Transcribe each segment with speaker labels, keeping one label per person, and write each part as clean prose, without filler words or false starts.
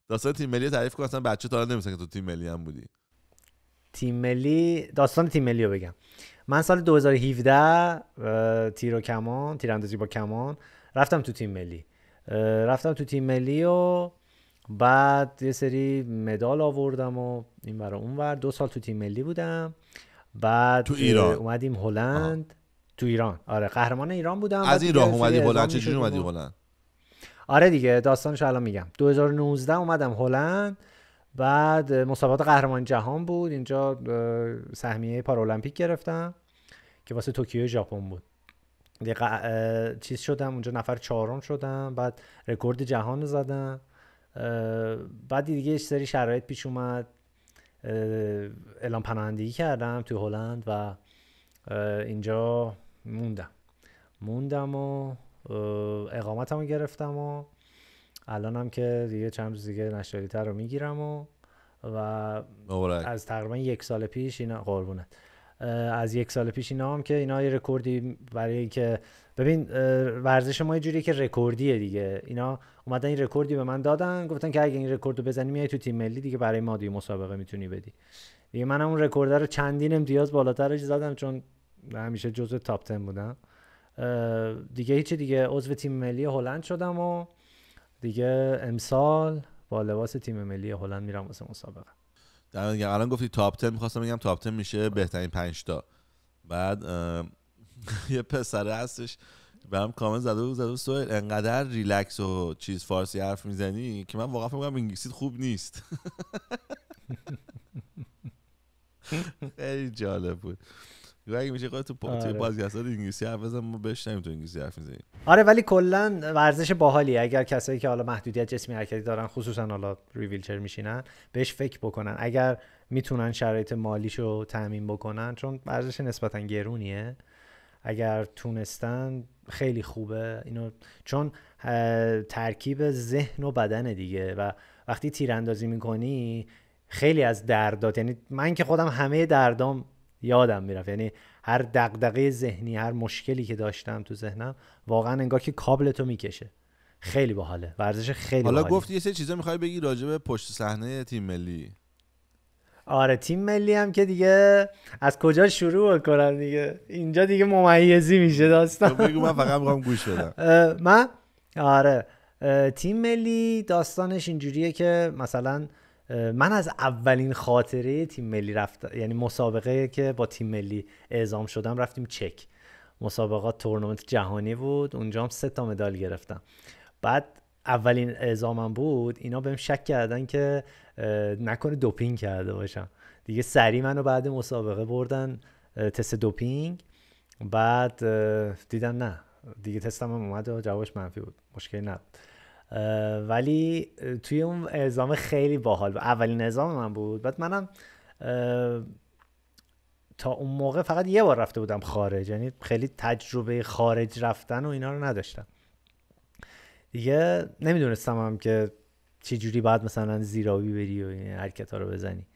Speaker 1: داستان تیم ملی تعریف کن، اصلا بچه تا الان نمی‌دونن که تو تیم ملی هم بودی.
Speaker 2: تیم ملی، داستان تیم ملی رو بگم. من سال 2017 تیراندازی با کمان رفتم تو تیم ملی و بعد یه سری مدال آوردم و این ور اون ور. 2 سال تو تیم ملی بودم. بعد
Speaker 1: تو ایران
Speaker 2: اومدیم هلند. تو ایران، آره قهرمان ایران بودم.
Speaker 1: از این راه اومدی هلند؟ چجوری اومدی هلند؟
Speaker 2: آره دیگه داستانشو الان میگم. 2019 اومدم هلند، بعد مسابقات قهرمان جهان بود اینجا، سهمیه پارالمپیک گرفتم که واسه توکیو ژاپن بود. چیز شدم اونجا، نفر 4 شدم، بعد رکورد جهان زدم. بعد دیگه یه سری شرایط پیش اومد، اعلام پناهندگی کردم تو هلند و اینجا موندم و اقامتمو گرفتم و الانم که دیگه چند روز دیگه نشریتر رو میگیرم و از تقریبا 1 سال پیش اینا قربونت، از 1 سال پیش اینا هم که اینا یه رکوردی برای که ببین ورزش ما یه جوریه که رکوردیه دیگه. اینا اومدن این رکوردی به من دادن، گفتن که اگه این رکوردو بزنی میای تو تیم ملی دیگه، برای ما دیگه مسابقه میتونی بدی دیگه. منم اون رکورد رو چندین امتیاز بالاترش زدم چون همیشه جزو تاپ 10 بودم دیگه. هیچ دیگه عضو تیم ملی هلند شدم و دیگه امسال با لباس تیم ملی هلند میرم واسه مسابقه.
Speaker 1: الان گفتی تاپ 10، می‌خواستم بگم تاپ 10 میشه بهترین 5 تا. بعد یه پسره هستش برام کامنت زده بود سوهیل انقدر ریلکس و چیز فارسی حرف میزنی که من واقعا فکر می‌کنم انگلیسیت خوب نیست. خیلی جالب بود. اگه میشه تو بازگشت انگلیسی حرف بزنم ما بشنویم تو انگلیسی حرف میزنیم.
Speaker 2: آره ولی کلا ورزش باحالیه. اگر کسایی که حالا محدودیت جسمی حرکتی دارن، خصوصا حالا روی ویلچر میشینن، بهش فکر بکنن اگر میتونن شرایط مالیشو تامین بکنن، چون ورزش نسبتا گرونیه. اگر تونستن خیلی خوبه اینو، چون ترکیب ذهن و بدن دیگه و وقتی تیراندازی میکنی خیلی از دردات، یعنی من که خودم همه دردام یادم میرفت، یعنی هر دغدغه ذهنی، هر مشکلی که داشتم تو ذهنم واقعا انگار که کابلتو میکشه. خیلی باحاله ورزش، خیلی باحاله.
Speaker 1: حالا گفتی یه سری چیزا میخوای بگی راجع به پشت صحنه تیم ملی.
Speaker 2: آره تیم ملی هم که دیگه از کجا شروع کنم دیگه، اینجا دیگه ممیزی میشه داستان.
Speaker 1: بگو من فقط میخوام گوش بدم.
Speaker 2: آره تیم ملی داستانش اینجوریه که مثلا من از اولین خاطره تیم ملی رفتم، یعنی مسابقه که با تیم ملی اعزام شدم، رفتیم چک، مسابقات تورنمنت جهانی بود، اونجا هم 3 تا مدال گرفتم. بعد اولین اعزامم بود، اینا بهم شک کردن که نکنه دوپینگ کرده باشم دیگه. سری منو بعد مسابقه بردن تست دوپینگ، بعد دیدن نه دیگه، تستم هم اومد و جوابش منفی بود، مشکلی نبود. ولی توی اون اعزام خیلی باحال بود، اولین اعزام من بود. بعد منم تا اون موقع فقط یه بار رفته بودم خارج، یعنی خیلی تجربه خارج رفتن و اینا رو نداشتم دیگه. نمیدونستم هم که چه جوری باید مثلا زیرابی بری و این حرکت ها رو بزنی.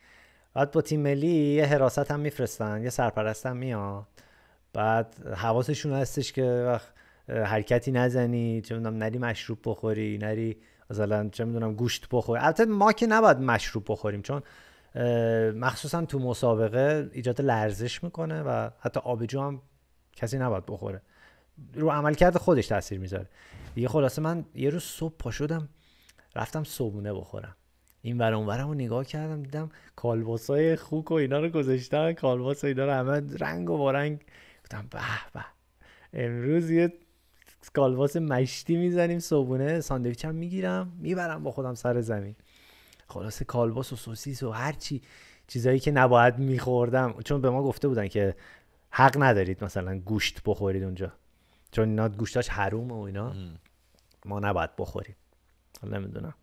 Speaker 2: بعد با تیم ملی یه حراست هم میفرستن، یه سرپرست هم میاد، بعد حواسشون هستش که وقت حرکتی نزنی، چه میدونم نری مشروب بخوری، نری مثلا چه میدونم گوشت بخوری. البته ما که نباید مشروب بخوریم چون مخصوصا تو مسابقه ایجاد لرزش میکنه و حتی آبجو هم کسی نباید بخوره، رو عملکرد خودش تاثیر میذاره دیگه. خلاصه من یه روز صبح پا شدم رفتم صبحونه بخورم، این ور اون ورمو نگاه کردم دیدم کالباسای خوک و اینا رو گذاشتن، کالباس اینا رو همه رنگ و بارنگ. گفتم به به امروز یه کالباس مشتی میزنیم صبحونه، ساندویچ هم میگیرم میبرم با خودم سر زمین. خلاصه کالباس و سوسیس و هر چیزایی که نباید میخوردم، چون به ما گفته بودن که حق ندارید مثلا گوشت بخورید اونجا، چون اینا گوشتاش حرومه و اینا، ما نباید بخوریم. حالا نمیدونم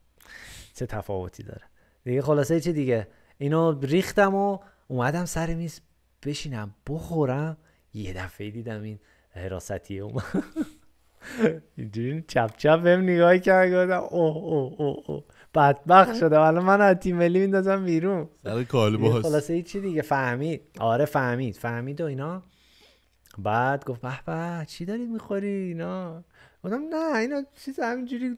Speaker 2: چه تفاوتی داره دیگه. خلاصه چی دیگه، اینو ریختم و اومدم سر میز بشینم بخورم. یه دفعه دیدم این حراستیه اومد اینجوری چپ چپ بهم نگاه کرد، گفتم اوه اوه اوه اوه بدبخت شدم الان من از تیم ملی میندازم بیرون
Speaker 1: سر کالباس.
Speaker 2: خلاصه چی دیگه فهمید، آره فهمید و اینا. بعد گفت به به چی دارید میخوری اینا؟ گفتم نه اینا چیز همینجوری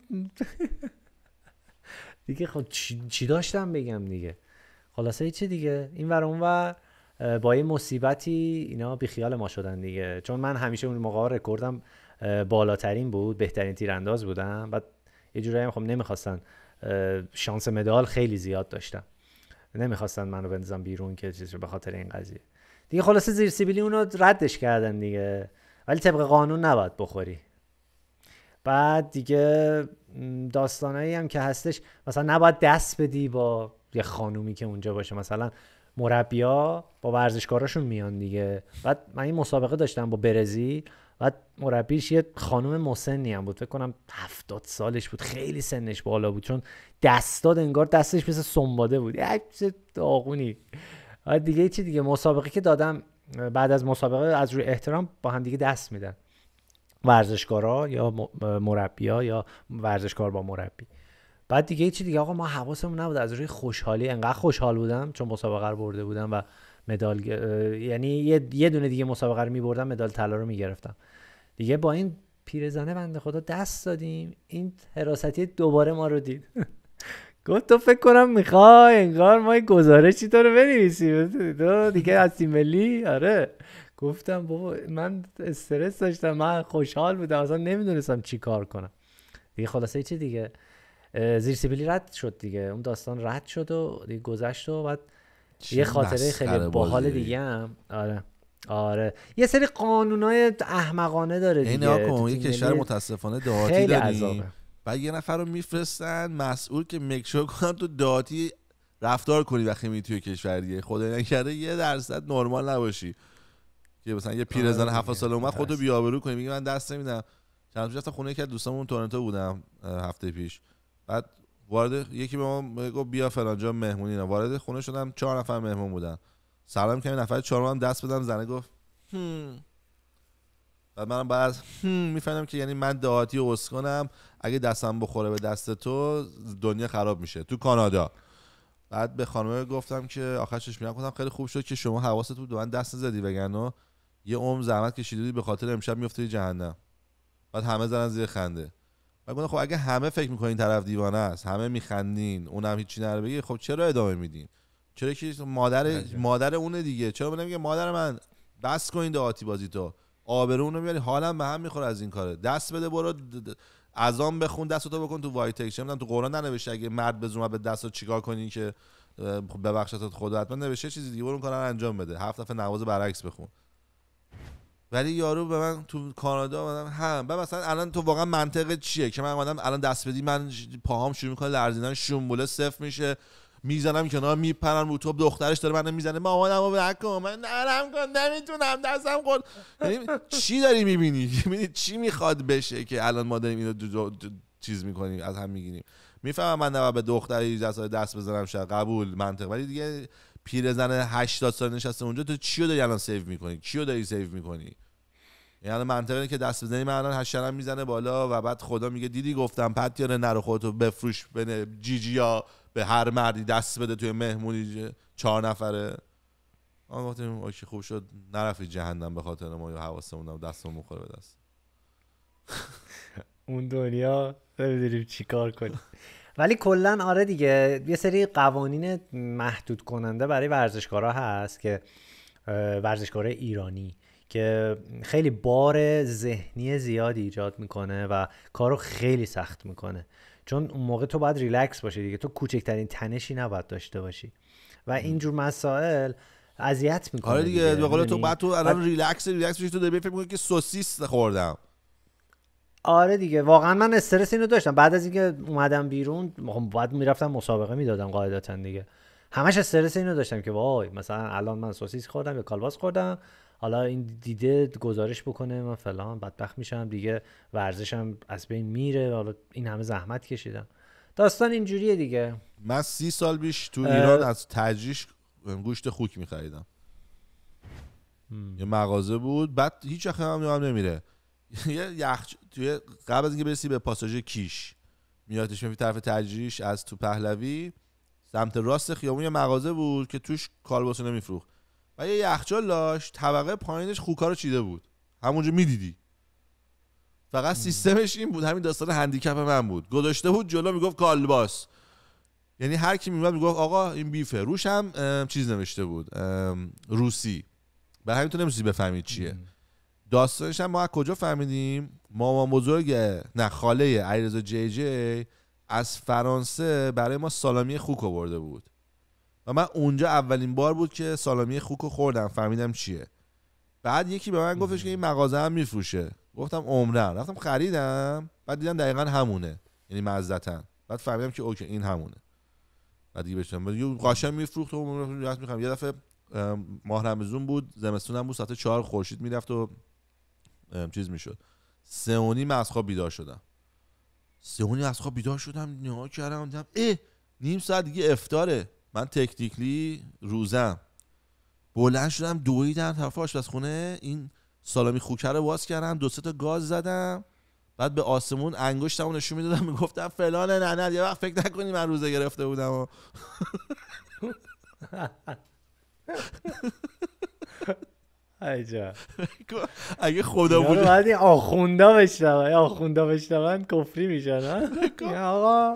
Speaker 2: دیگه خب چی داشتم بگم دیگه. خلاصه چی دیگه، این ور اون ور با یه مصیبتی اینا بیخیال ما شدن دیگه، چون من همیشه اون موقع رکوردم بالاترین بود، بهترین تیرانداز بودم، بعد یه جورایی هم خب نمیخواستن، شانس مدال خیلی زیاد داشتم، نمیخواستن منو بندازن بیرون که چیزی به خاطر این قضیه دیگه. خلاصه زیر سیبیلی اونو ردش کردن دیگه، ولی طبق قانون نباید بخوری. بعد دیگه داستانایی هم که هستش، مثلا نباید دست بدی با یه خانومی که اونجا باشه، مثلا مربیا با ورزشکاراشون میان دیگه. بعد من این مسابقه داشتم با برزیل، بعد مربیش یه خانم مسنی هم بود، فکر کنم 70 سالش بود، خیلی سنش بالا بود، چون دست داد انگار دستش مثل سنباده بود، یک داغونی. بعد دیگه چی دیگه، مسابقه که دادم، بعد از مسابقه از روی احترام با هم دیگه دست میدن ورزشکارا یا مربیا یا ورزشکار با مربی. بعد دیگه چی دیگه آقا، ما حواسمون نبود، از روی خوشحالی انقدر خوشحال بودم چون مسابقه رو برده بودم و مدال یعنی یه دونه دیگه مسابقه رو می‌بردم مدال طلا رو می‌گرفتم دیگه. با این پیرزنه بنده خدا دست دادیم، این حراستی دوباره ما رو دید گفت تو فکر کنم میخوای انگار ما گزارشی تو رو بنویسیم تو دیگه از تیم ملی. آره گفتم بابا من استرس داشتم، من خوشحال بودم، اصلا نمیدونستم چی کار کنم دیگه. خلاصه چی دیگه، زیر سیبیلی رد شد دیگه، اون داستان رد شد و دیگه گذشت. و بعد یه خاطره خیلی باحال دیگه هم آره یه سری قانونای احمقانه داره دیگه.
Speaker 1: این یه کشور متاسفانه دهاتی داریم، بعد یه نفر رو میفرستن مسئول که مکشور کنن تو دهاتی رفتار کنی وقتی می توی کشور دیگه، خدا نکرده 1% نرمال نباشی که مثلا یه پیرزن 7 ساله اومد خودتو بی‌آبرو کنی میگه من دست نمیدم. چند روز رفتم خونه یکی از دوستامون تورنتو بودم هفته پیش، بعد وارد یکی به ما گفت بیا فلان جا مهمونی، نه وارد خونه شدم 4 نفر مهمون بودن، سلام کردم، نفر چهارم دست بدم، زنه گفت بعد منم بعد میفهمم که یعنی من دهاتی و اسکنم، اگه دستم بخوره به دست تو دنیا خراب میشه تو کانادا. بعد به خانم گفتم که آخرش میگم گفتم خیلی خوب شد که شما حواست بود به من دست نزدی، وگرنه یه عمر زحمت کشیدی به خاطر امشب میافتادی جهنم. بعد همه زدن زیر خنده. بعد گفتم خب اگه همه فکر میکنین طرف دیوانه است، همه میخندین، اونم هیچی نره بگی، خب چرا ادامه میدین؟ چرا که مادر اونه دیگه، چرا نمیگه مادر من بس کن دهاتی بازی تو، آبرو رو میاری، حالم به هم میخوره از این کاره، دست بده برو اذان بخون، دستتو بکن تو وایت تکس، نمیدونم تو قرآن ننوشته اگه مرد بزنه به دستو چیکار کنی که ببخشتت خدا، حتما نوشته چیزی دیگه، برو اون کارا رو انجام بده، 7 دفعه نماز برعکس بخون. ولی یارو به من تو کانادا اومدم مثلا الان تو واقعا منطقت چیه که من اومدم الان دست بدی من پاهام شروع میکنه لرزیدن، شنبوله صفر میشه، میزنم کنار میپرم رو تو، دخترش داره منو میزنه مامانمو نکن، من نرم کن نمیتونم دستم خورد. یعنی چی داری میبینی چی میخواد بشه که الان ما داریم اینو چیز میکنیم از هم میگیریم. میفهمم من نباید به دختر 18 ساله دست بزنم، شاید قبول منطق، ولی دیگه پیرزن 80 ساله نشسته اونجا، تو چیو داری الان سیو میکنی؟ کیو داری سیو میکنی؟ یعنی منطقه اینه که دست بزنی من الان حشرم میزنه بالا و بعد خدا میگه دیدی گفتم پتیاره نرو خودتو بفروش به جیجیا، به هر مردی دست بده توی مهمونی 4 نفره. ما گفتیم اوکی خوب شد نرفتی جهنم به خاطر ما، یا حواسمون دستمون میخوره به دست.
Speaker 2: اون دنیا نمیدونیم چی کار کنیم. ولی کلا آره دیگه یه سری قوانین محدود کننده برای ورزشکارا هست که ورزشکارای ایرانی که خیلی بار ذهنی زیادی ایجاد میکنه و کارو خیلی سخت میکنه، چون اون موقع تو باید ریلکس باشی دیگه، تو کوچکترین تنشی نباید داشته باشی و اینجور مسائل اذیت میکنه.
Speaker 1: آره دیگه به قول تو بعد تو الان ریلکس بشی، تو داری فکر میکنی که سوسیس خوردم.
Speaker 2: آره دیگه واقعا من استرس اینو داشتم بعد از اینکه اومدم بیرون، بعد میرفتم مسابقه میدادم قاعدتا دیگه، همش استرس اینو داشتم که وای مثلا الان من سوسیس خوردم یا کالباس خوردم، حالا این دیده گزارش بکنه من فلان بدبخت میشم دیگه، ورزشم از بین میره، حالا این همه زحمت کشیدم. داستان اینجوریه دیگه.
Speaker 1: من 30 سال پیش تو ایران از تجریش گوشت خوک می‌خریدم. یه مغازه بود، بعد هیچ وقت هم نمیره. یه یخ توی قبل از اینکه برسی به پاساژ کیش میادش میفتی طرف تجریش از تو پهلوی سمت راست خیابون، یه مغازه بود که توش کالباس نمیفروخت و یه یخچال داشت، طبقه پایینش خوکا رو چیده بود، همونجا میدیدی. فقط سیستمش این بود، همین داستان هندیکپ من بود، گذاشته بود جلو میگفت کالباس، یعنی هر کی میومد میگفت آقا این بیفه، روش هم چیز نوشته بود روسی، برای همین تو نمی‌تونی بفهمید چیه. داستانش هم ما از کجا فهمیدیم؟ مامان بزرگ خاله علیرضا جی جی از فرانسه برای ما سالامی خوک آورده بود و من اونجا اولین بار بود که سالامی خوک رو خوردم، فهمیدم چیه. بعد یکی به من گفتش که این مغازه هم میفروشه، گفتم عمرن، رفتم خریدم، بعد دیدم دقیقاً همونه، یعنی مزدتن، بعد فهمیدم که اوکی این همونه. بعد دیگه بهشم قاشق میفروخت و میخوام یه دفعه ماه رمضان بود، زمستونم بود، ساعت 4 خورشید میرفت و چیز میشد. 3:30 از خواب بیدار شدم. 3:30 از خواب بیدار شدم، نگاه کردم دیدم نیم ساعت دیگه افطاره. من تکنیکلی روزم. بلند شدم دویدم طرف آشپزخونه، این سالامی خوکه رو باز کردم، 2-3 تا گاز زدم، بعد به آسمون انگشتمو نشون میدادم میگفتم فلان نه یه وقت فکر نکنی من روزه گرفته بودم.
Speaker 2: عجب.
Speaker 1: اگه خدا بود
Speaker 2: بعد این آخوندا بشنون کفری میشن. آقا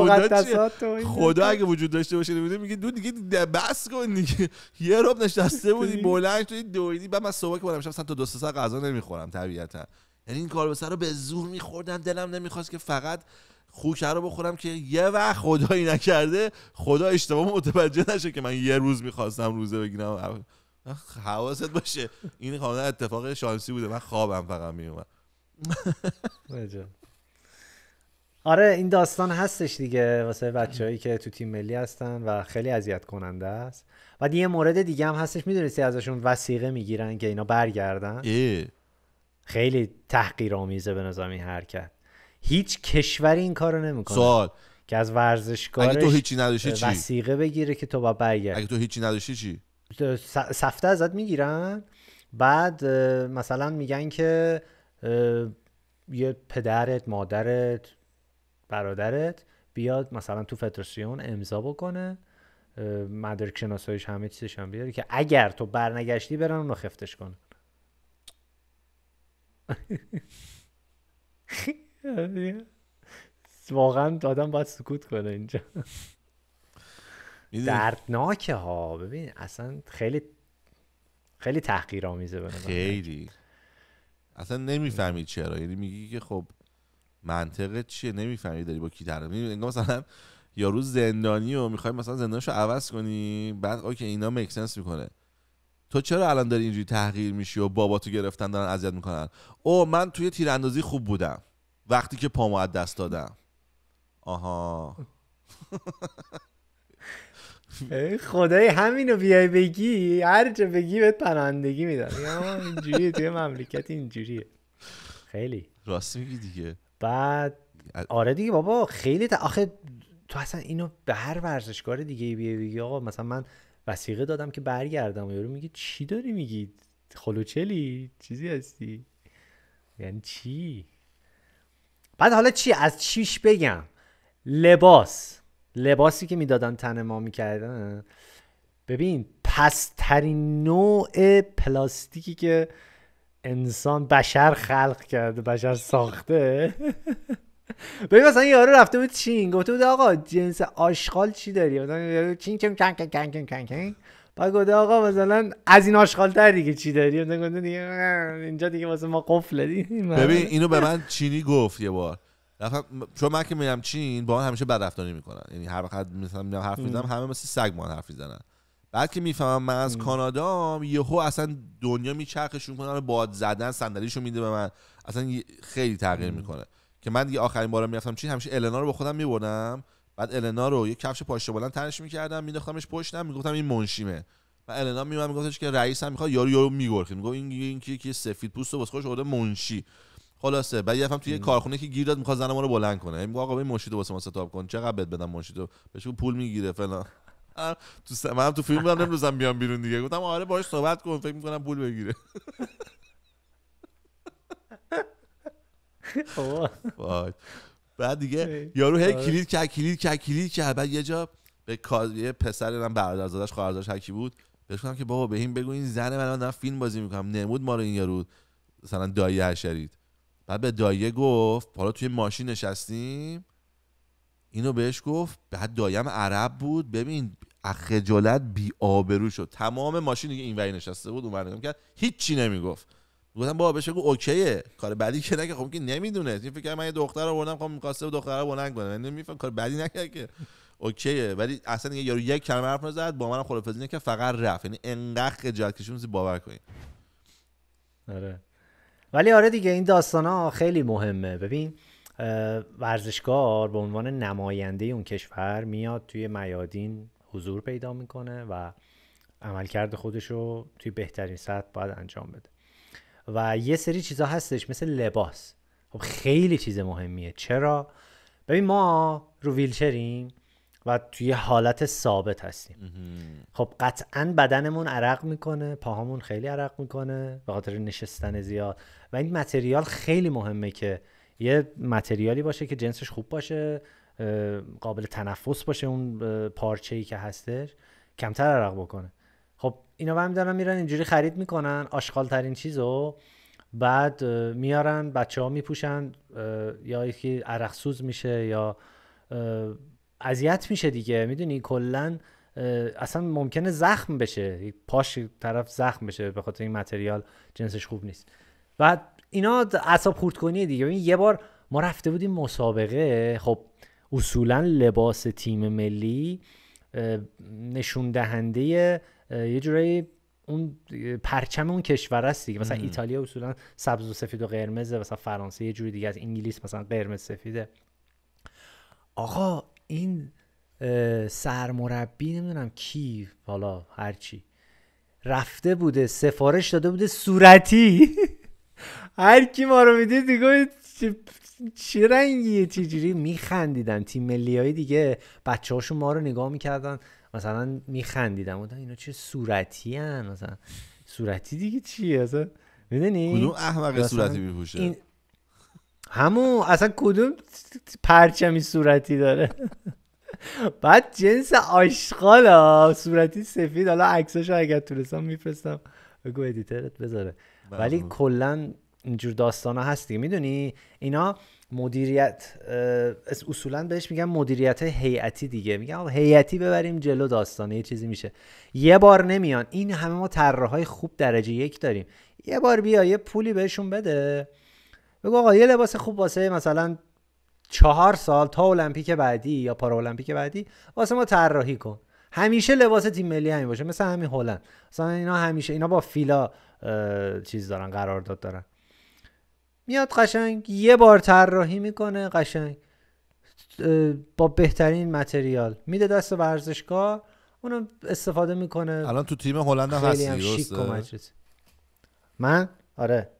Speaker 2: مقدسات
Speaker 1: خدا اگه وجود داشته باشه میگه دو دیگه بس کن دیگه، یه رب نشسته بودی بلند شدی دویدی. بعد من صبح که بودم مثلا تا 2-3 ساعت غذا نمیخورم طبیعتا، یعنی این کالبسه رو به زور میخوردم، دلم نمیخواست که فقط خوکه رو بخورم که یه وقت خدایی نکرده خدا اشتباه متوجه نشه که من یه روز میخواستم روزه بگیرم. حواست باشه این خانه اتفاق شانسی بوده، من خوابم فقط میومد.
Speaker 2: آره این داستان هستش دیگه واسه بچه‌هایی که تو تیم ملی هستن و خیلی اذیت کننده است. بعد یه مورد دیگه هم هستش، میدونستی ازشون وثیقه میگیرن که اینا برگردن. خیلی تحقیرآمیزه به نظر این حرکت. هیچ کشوری این کارو نمیکنه.
Speaker 1: سوال
Speaker 2: که از ورزشکارش
Speaker 1: اگه تو هیچی نداشتی چی؟
Speaker 2: وثیقه بگیره که تو باید برگردی.
Speaker 1: اگه تو هیچی نداشتی چی؟
Speaker 2: سفته ازت میگیرن، بعد مثلا میگن که یه پدرت، مادرت، برادرت بیاد مثلا تو فدراسیون امضا بکنه، مدرک شناساییش همه چیزش هم بیاره که اگر تو برنگشتی برن اونو خفتش کنن. واقعا آدم باید سکوت کنه اینجا. دردناکه ها. ببین اصلا خیلی خیلی تحقیرآمیزه به نظر.
Speaker 1: خیلی اصلا نمیفهمی چرا، یعنی میگی که خب منطقت چیه، نمیفهمی داری با کی طرف می‌کنی. انگار مثلا یارو زندانی و میخوای مثلا زندانشو عوض کنی، بعد اوکی اینا میک سنس میکنه، تو چرا الان داری اینجوری تحقیر میشی و باباتو گرفتن دارن اذیت میکنن؟ من توی تیراندازی خوب بودم وقتی که پامو از دست دادم. آها
Speaker 2: خدای همینو بیای بگی، هر جا بگی بهت پناهندگی میدن. اینجوریه توی مملکت، اینجوریه. خیلی
Speaker 1: راست میگی دیگه.
Speaker 2: بعد آره دیگه بابا خیلی آخه تو اصلا اینو به هر ورزشکار دیگه بیای بگی آقا مثلا من وثیقه دادم که برگردم، و یارو میگه چی داری میگی؟ خلوچلی چیزی هستی؟ یعنی چی؟ بعد حالا چی از چیش بگم؟ لباسی که میدادن تن ما میکردن، ببین پسترین نوع پلاستیکی که بشر خلق کرده، بشر ساخته. ببین مثلا یارو رفته بود چین، گفته بود آقا جنس آشغال چی داری؟ مثلا چین کن بعد گفته آقا مثلا از این آشغال تر دیگه چی داری؟ مثلا گفته دیگه اینجا دیگه واسه ما قفله دیگه.
Speaker 1: ببین اینو به من چینی گفت یه بار، چون من که میرم چین با من همیشه بد رفتاری میکنن، یعنی هر وقت مثلا حرف میزنم همه مثل سگ ما حرف میزنن. بعد که میفهمم من از کانادام، یهو اصلا دنیا میچرخشون کنن، باد زدن صندلیشو میده به من، اصلا خیلی تغییر میکنه. که من دیگه آخرین بارم میرفتم چین همیشه النا رو با خودم میبردم، بعد النا رو یه کفش پاشنه بلند تنش میکردم مینداختمش پشتم، میگفتم این منشیمه، و النا میومد میگفتش که رئیسم میخواد، یارو میگرخید میگفت این کی سفید پوست و واسه خودش آورده منشی. خلاصه بعد یه دفعه توی کارخونه که گیر داد میخواد زن ما رو بلند کنه، میگه آقا این منشیدو واسه ما ستاپ کن، چقدر بهت بدم منشیدو؟ بهش پول میگیره فلان. منم تو فیلم بودم نمی‌روزم بیام بیرون دیگه، گفتم آره باهاش صحبت کن، فکر می‌کنم پول بگیره. بعد دیگه یارو هی کلید کرد. بعد یه جا به یه پسر برادرزادش خواهرزادش هکی بود بهش گفتم که بابا به این بگو این زن من دارم فیلم بازی میکنم، نمود ما رو این یارو مثلا دایه حشرید. بعد به دایه گفت حالا توی ماشین نشستیم، اینو بهش گفت. بعد دایم عرب بود، ببین خجالت بی آبرو شد. تمام ماشین دیگه اینوری نشسته بود اونور نگاه می‌کرد، هیچی نمیگفت. گفتم بابا بهش بگو اوکیه، کار بدی که نکرد. خب که نمیدونه، این فکر من یه دختر آوردم، خب می‌خواسته دختره رو بلند کنه، من نمی‌فهمم کار بدی نکرد که اوکیه. ولی اصلا دیگه یارو یک کلمه حرف نزد، با منم خدافظی نکرد، فقط رفت. یعنی انقدر خجالت کشید باور کنید.
Speaker 2: آره ولی آره دیگه این داستانا خیلی مهمه. ببین ورزشکار به عنوان نماینده اون کشور میاد توی میادین حضور پیدا میکنه و عملکرد خودش رو توی بهترین سطح باید انجام بده. و یه سری چیزا هستش مثل لباس، خب خیلی چیز مهمیه. چرا؟ ببین ما رو ویلچریم و توی حالت ثابت هستیم. خب قطعاً بدنمون عرق میکنه، پاهامون خیلی عرق میکنه به خاطر نشستن زیاد. و این متریال خیلی مهمه که یه متریالی باشه که جنسش خوب باشه، قابل تنفس باشه، اون پارچه‌ای که هستش کمتر عرق بکنه. خب اینا هم دارن میرن اینجوری خرید میکنن آشغال ترین چیزو، بعد میارن بچه‌ها میپوشن، یا یکی عرق سوز میشه یا اذیت میشه دیگه. میدونی کلا اصلا ممکنه زخم بشه، پاش طرف زخم بشه به خاطر این متریال جنسش خوب نیست. و اینا اعصاب خردکنیه دیگه. ببین یه بار ما رفته بودیم مسابقه، خب اصولا لباس تیم ملی نشون دهنده یه جورایی اون پرچم اون کشور است دیگه. مثلا ایتالیا اصولا سبز و سفید و قرمزه، مثلا فرانسه یه جوری دیگه، از انگلیس مثلا قرمز سفیده. آقا این سرمربی نمیدونم کی، حالا هرچی رفته بوده سفارش داده بوده صورتی هر کی ما رو میدید دیگه چه رنگیه چجوری میخندیدن. تیم ملیایی دیگه بچه هاشون ما رو نگاه میکردن مثلا میخندیدن، بودن اینا چه صورتی هن، مثلا صورتی دیگه چیه اصلا؟ میدونی
Speaker 1: کدوم احمق صورتی میپوشه؟
Speaker 2: همون اصلا کدوم پرچمی صورتی داره بعد جنس آشغالا صورتی سفید. حالا عکساشو اگر تونستم میفرستم بگو ادیترت بذاره. ولی کلا اینجور داستانا هست دیگه. میدونی اینا مدیریت اصولا بهش میگن مدیریت هیئتی دیگه. میگن هیئتی ببریم جلو داستانه، یه چیزی میشه. یه بار نمیان این همه، ما طراحای خوب درجه 1 داریم، یه بار بیا یه پولی بهشون بده، بگو آقا یه لباس خوب واسه مثلا 4 سال تا المپیک بعدی یا پارا المپیک بعدی واسه ما طراحی کن. همیشه لباس تیم ملی همین باشه، مثلا همین هلند مثلا. اینا همیشه اینا با فیلا چیز دارن، قرارداد دارن. میاد قشنگ یه بار طراحی میکنه قشنگ با بهترین متریال میده دست ورزشکار، اونم استفاده میکنه.
Speaker 1: الان تو تیم هلند هم هستی
Speaker 2: درسته؟ من آره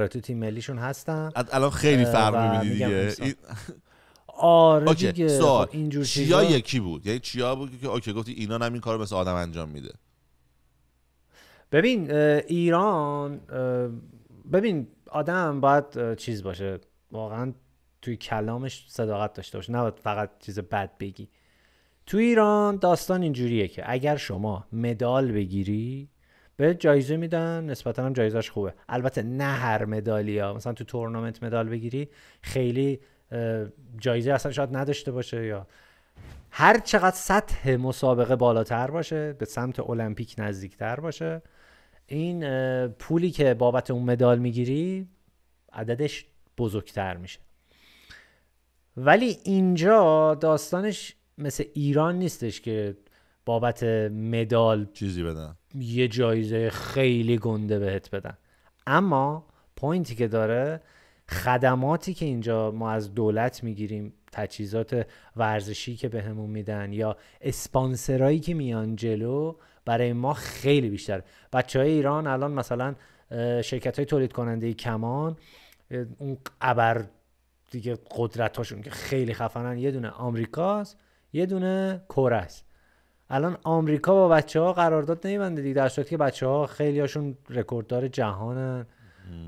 Speaker 2: تو تیم ملیشون هستم.
Speaker 1: الان خیلی فرق می‌بینی دیگه.
Speaker 2: آره دیگه.
Speaker 1: سوال
Speaker 2: اینجور
Speaker 1: چیا یکی بود؟ یعنی چیا بود که اوکی گفتی اینا هم این کارو مثل آدم انجام میده؟
Speaker 2: ببین ایران، ببین آدم باید چیز باشه واقعا توی کلامش صداقت داشته باشه، نه فقط چیز بد بگی. تو ایران داستان اینجوریه که اگر شما مدال بگیری به جایزه میدن، نسبتا هم جایزش خوبه. البته نه هر مدالی ها، مثلا تو تورنمنت مدال بگیری خیلی جایزه اصلا شاید نداشته باشه، یا هر چقدر سطح مسابقه بالاتر باشه به سمت المپیک نزدیکتر باشه، این پولی که بابت اون مدال میگیری عددش بزرگتر میشه. ولی اینجا داستانش مثل ایران نیستش که بابت مدال
Speaker 1: چیزی بدن،
Speaker 2: یه جایزه خیلی گنده بهت بدن. اما پوینتی که داره، خدماتی که اینجا ما از دولت میگیریم، تجهیزات ورزشی که بهمون میدن یا اسپانسرایی که میان جلو، برای ما خیلی بیشتر. بچهای ایران الان مثلا شرکت‌های تولید کننده کمان، اون ابر دیگه قدرتاشون که خیلی خفنن، یه دونه آمریکاست یه دونه کره است. الان آمریکا با بچه‌ها قرارداد نمی‌بنده دیگه، در صورتی که بچه‌ها خیلی هاشون رکورددار جهانن،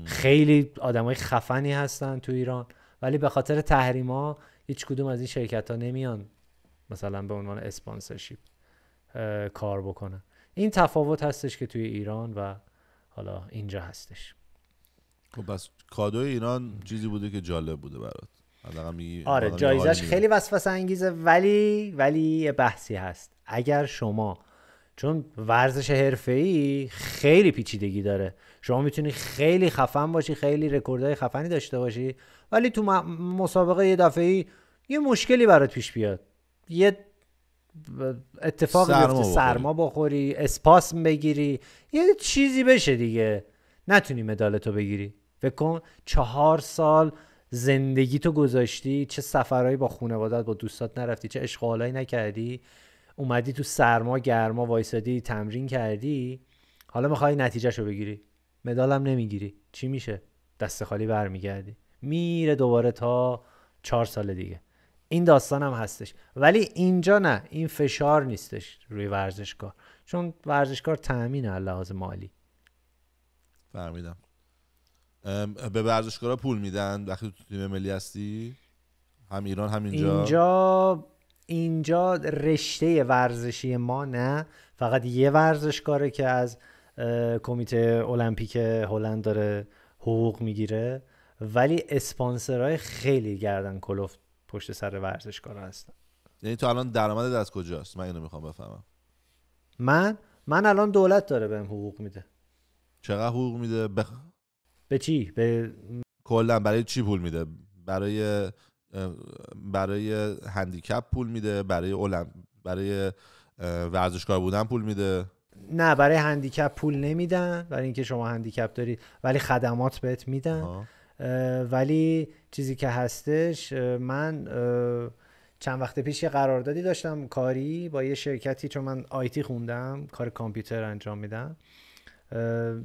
Speaker 2: خیلی آدمای خفنی هستن تو ایران، ولی به خاطر تحریما هیچ کدوم از این شرکت‌ها نمیان مثلا به عنوان اسپانسرشیپ کار بکنن. این تفاوت هستش که توی ایران و حالا اینجا هستش.
Speaker 1: خب بس کادوی ایران چیزی بوده که جالب بوده برات؟
Speaker 2: آره جایزش خیلی وسوسه انگیزه، ولی یه بحثی هست. اگر شما چون ورزش حرفه‌ای خیلی پیچیدگی داره، شما میتونی خیلی خفن باشی، خیلی رکوردهای خفنی داشته باشی، ولی تو مسابقه یه دفعه‌ای یه مشکلی برات پیش بیاد، یه اتفاقی بیفته، سرما بخوری، اسپاسم بگیری، یه چیزی بشه دیگه، نتونی مدالتو بگیری. فکر کن 4 سال زندگی تو گذاشتی، چه سفرهایی با خانواده‌ات با دوستات نرفتی، چه اشغالایی نکردی، اومدی تو سرما گرما وایسادی تمرین کردی، حالا میخوای نتیجهشو بگیری، مدالم نمیگیری، چی میشه؟ دست خالی برمیگردی، میره دوباره تا 4 سال دیگه. این داستان هم هستش، ولی اینجا نه، این فشار نیستش روی ورزشکار، چون ورزشکار تأمینه از لحاظ مالی.
Speaker 1: فهمیدم. به ورزشکارا پول میدن وقتی تو تیم ملی هستی؟ هم ایران هم
Speaker 2: اینجا رشته ورزشی ما نه، فقط یه ورزشکاره که از کمیته المپیک هلند داره حقوق میگیره، ولی اسپانسرهای خیلی گردن کلفت پشت سر ورزشکارا هستن.
Speaker 1: یعنی تو الان درآمدت از کجاست؟ من اینو میخوام بفهمم.
Speaker 2: من الان دولت داره بهم حقوق میده.
Speaker 1: چقدر حقوق میده؟
Speaker 2: به چی؟
Speaker 1: کلا برای چی پول میده؟ برای هندیکپ پول میده؟ برای ورزشکار بودن پول میده؟
Speaker 2: نه، برای هندیکپ پول نمیدن، برای اینکه شما هندیکپ دارید، ولی خدمات بهت میدن. ولی چیزی که هستش، من چند وقت پیش یه قراردادی داشتم کاری با یه شرکتی، چون من آیتی خوندم، کار کامپیوتر انجام میدم،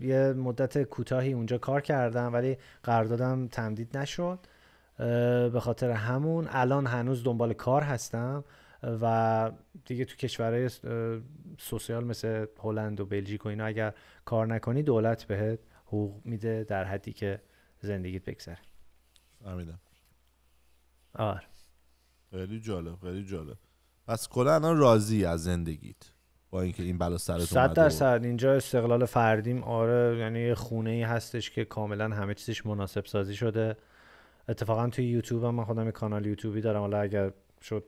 Speaker 2: یه مدت کوتاهی اونجا کار کردم، ولی قراردادم تمدید نشد. به خاطر همون الان هنوز دنبال کار هستم و دیگه تو کشورهای سوسیال مثل هلند و بلژیک و اینا اگر کار نکنی دولت بهت حقوق میده در حدی که زندگیت بگذره.
Speaker 1: فهمیدم.
Speaker 2: آره.
Speaker 1: خیلی جالب. پس کلا الان راضی از زندگیت با اینکه این بلا سرت اومده؟
Speaker 2: 100% اینجا استقلال فردیم. آره، یعنی یه خونه‌ای هستش که کاملا همه چیزش مناسب سازی شده. اتفاقا توی یوتیوب هم من خودم یه کانال یوتیوبی دارم، حالا اگر شد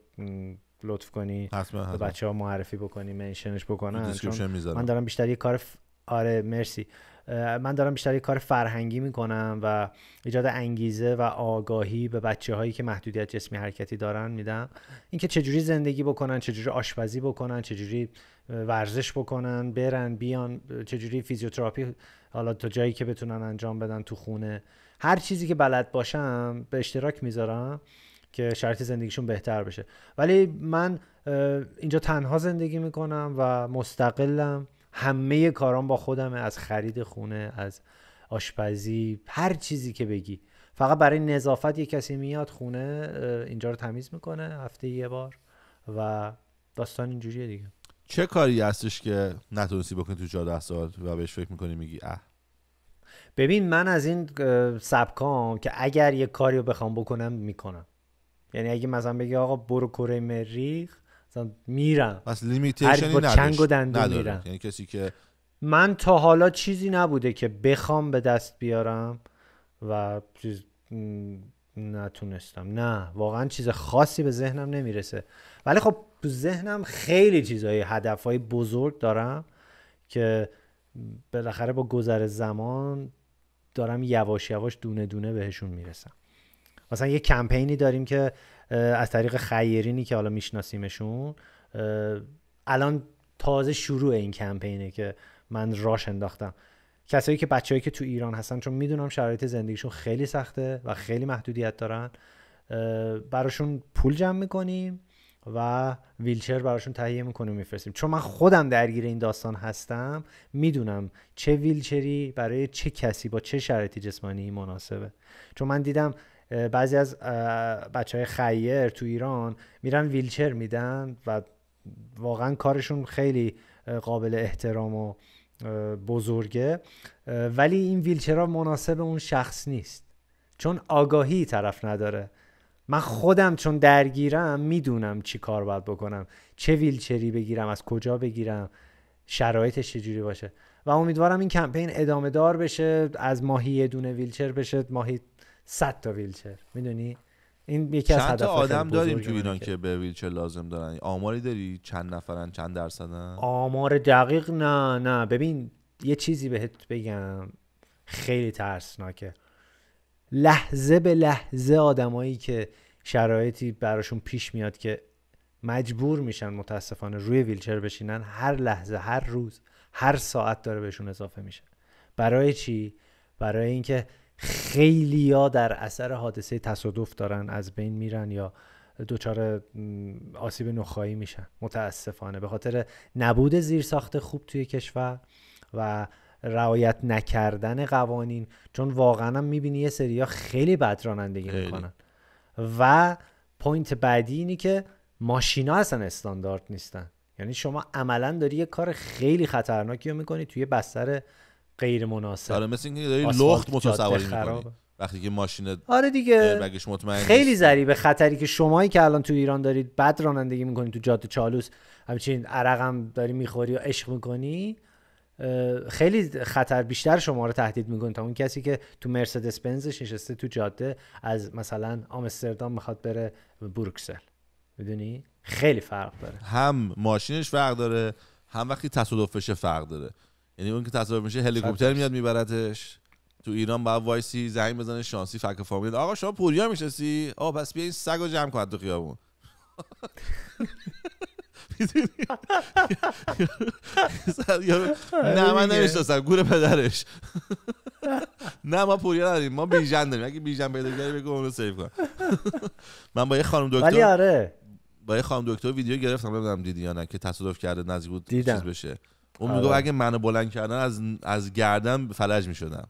Speaker 2: لطف کنی به بچه‌ها معرفی بکنی، منشنش بکنن، چون من دارم بیشتر یه کار آره مرسی، من دارم بیشتر یه کار فرهنگی میکنم و ایجاد انگیزه و آگاهی به بچه‌هایی که محدودیت جسمی حرکتی دارن میدم، اینکه چجوری زندگی بکنن، چجوری آشپزی بکنن، چجوری ورزش بکنن، برن بیان، چجوری فیزیوتراپی، حالا تا جایی که بتونن انجام بدن تو خونه، هر چیزی که بلد باشم به اشتراک میذارم که شرایط زندگیشون بهتر بشه. ولی من اینجا تنها زندگی میکنم و مستقلم، همه کارام با خودمه، از خرید خونه، از آشپزی، هر چیزی که بگی. فقط برای نظافت یک کسی میاد خونه اینجا رو تمیز میکنه هفته یه بار و داستان اینجوریه دیگه.
Speaker 1: چه کاری هستش که نتونستی بکنی تو 14 سال و بهش فکر میکنی میگی
Speaker 2: ببین من از این سبکام که اگر یه کاری رو بخوام بکنم میکنم، یعنی اگه مثلا بگی آقا برو کره مریخ مثلا میرم،
Speaker 1: پس لیمیتیشنی نداشت؟
Speaker 2: چنگ و دندون میرم.
Speaker 1: یعنی کسی که
Speaker 2: من تا حالا چیزی نبوده که بخوام به دست بیارم و چیز نتونستم، نه واقعا چیز خاصی به ذهنم نمیرسه، ولی خب تو ذهنم خیلی چیزای هدفهای بزرگ دارم که بالاخره با گذر زمان دارم یواش یواش دونه دونه بهشون میرسم. مثلا یه کمپینی داریم که از طریق خیرینی که حالا میشناسیمشون، الان تازه شروع این کمپینه که من راش انداختم، کسایی که بچه‌ای که تو ایران هستن، چون میدونم شرایط زندگیشون خیلی سخته و خیلی محدودیت دارن، براشون پول جمع میکنیم و ویلچر براشون تهیه میکنیم میفرستیم. چون من خودم درگیر این داستان هستم، میدونم چه ویلچری برای چه کسی با چه شرایطی جسمانی مناسبه. چون من دیدم بعضی از بچهای خیر تو ایران میرن ویلچر میدن و واقعا کارشون خیلی قابل احترام و بزرگه، ولی این ویلچرها مناسب اون شخص نیست چون آگاهی طرف نداره. من خودم چون درگیرم میدونم چی کار باید بکنم، چه ویلچری بگیرم، از کجا بگیرم، شرایطش چجوری باشه و امیدوارم این کمپین ادامه دار بشه، از ماهی یه دونه ویلچر بشه ماهی 100 تا ویلچر. میدونی این یکی از
Speaker 1: چند تا
Speaker 2: هدف‌های
Speaker 1: آدم
Speaker 2: خیلی
Speaker 1: داریم
Speaker 2: بزرگ
Speaker 1: تو ایران
Speaker 2: منه
Speaker 1: که به ویلچر لازم دارن؟ آماری داری چند نفرن، چند درصدن؟
Speaker 2: آمار دقیق نه ببین یه چیزی بهت بگم خیلی ترسناکه. لحظه به لحظه آدمایی که شرایطی براشون پیش میاد که مجبور میشن متاسفانه روی ویلچر بشینن، هر لحظه، هر روز، هر ساعت داره بهشون اضافه میشه. برای چی؟ برای اینکه خیلیا در اثر حادثه تصادف دارن از بین میرن یا دچار آسیب نخاعی میشن متاسفانه به خاطر نبود زیرساخت خوب توی کشور و رعایت نکردن قوانین. چون واقعا هم میبینی یه سریا خیلی بد رانندگی میکنن و پوینت بعدی اینی که ماشینا اصلا استاندارد نیستن. یعنی شما عملا داری یه کار خیلی خطرناکی رو میکنی توی بستر غیر مناسب.
Speaker 1: آره مثل اینکه داری لخت موتور سواری میکنی وقتی که ماشین
Speaker 2: آره دیگه خیلی ضریب خطری که شمایی که الان تو ایران دارید بد رانندگی میکنید تو جاده چالوس، همچنین عرقم داری میخوری و عشق میکنی، خیلی خطر بیشتر شما رو تهدید میکنه تا اون کسی که تو مرسدس بنزش نشسته تو جاده از مثلا آمستردام میخواد بره بروکسل. میدونی خیلی فرق داره.
Speaker 1: هم ماشینش فرق داره، هم وقتی تصادف بشه فرق داره. یعنی اون که تصادف میشه هلیکوپتر میاد میبرتش. تو ایران باید وایسی زنگ بزنه شانسی فک فامیل آقا شما پوریا میشناسی؟ پس بیا این سگو جمع کن تو خیابون. نه من نمیشناسم گور پدرش. نه ما پوریا نداریم، ما بیژن داریم. اگه بیژن پیدا کردی بگو اونو سیو کن. من با یه خانم دکتر
Speaker 2: ولی آره
Speaker 1: با یه خانم دکتر ویدیو گرفتم، نمیدونم دیدی یا نه، که تصادف کرده نزدیک بود چیز بشه. اون میگه اگه منو بلند کردن از گردن فلج میشدم.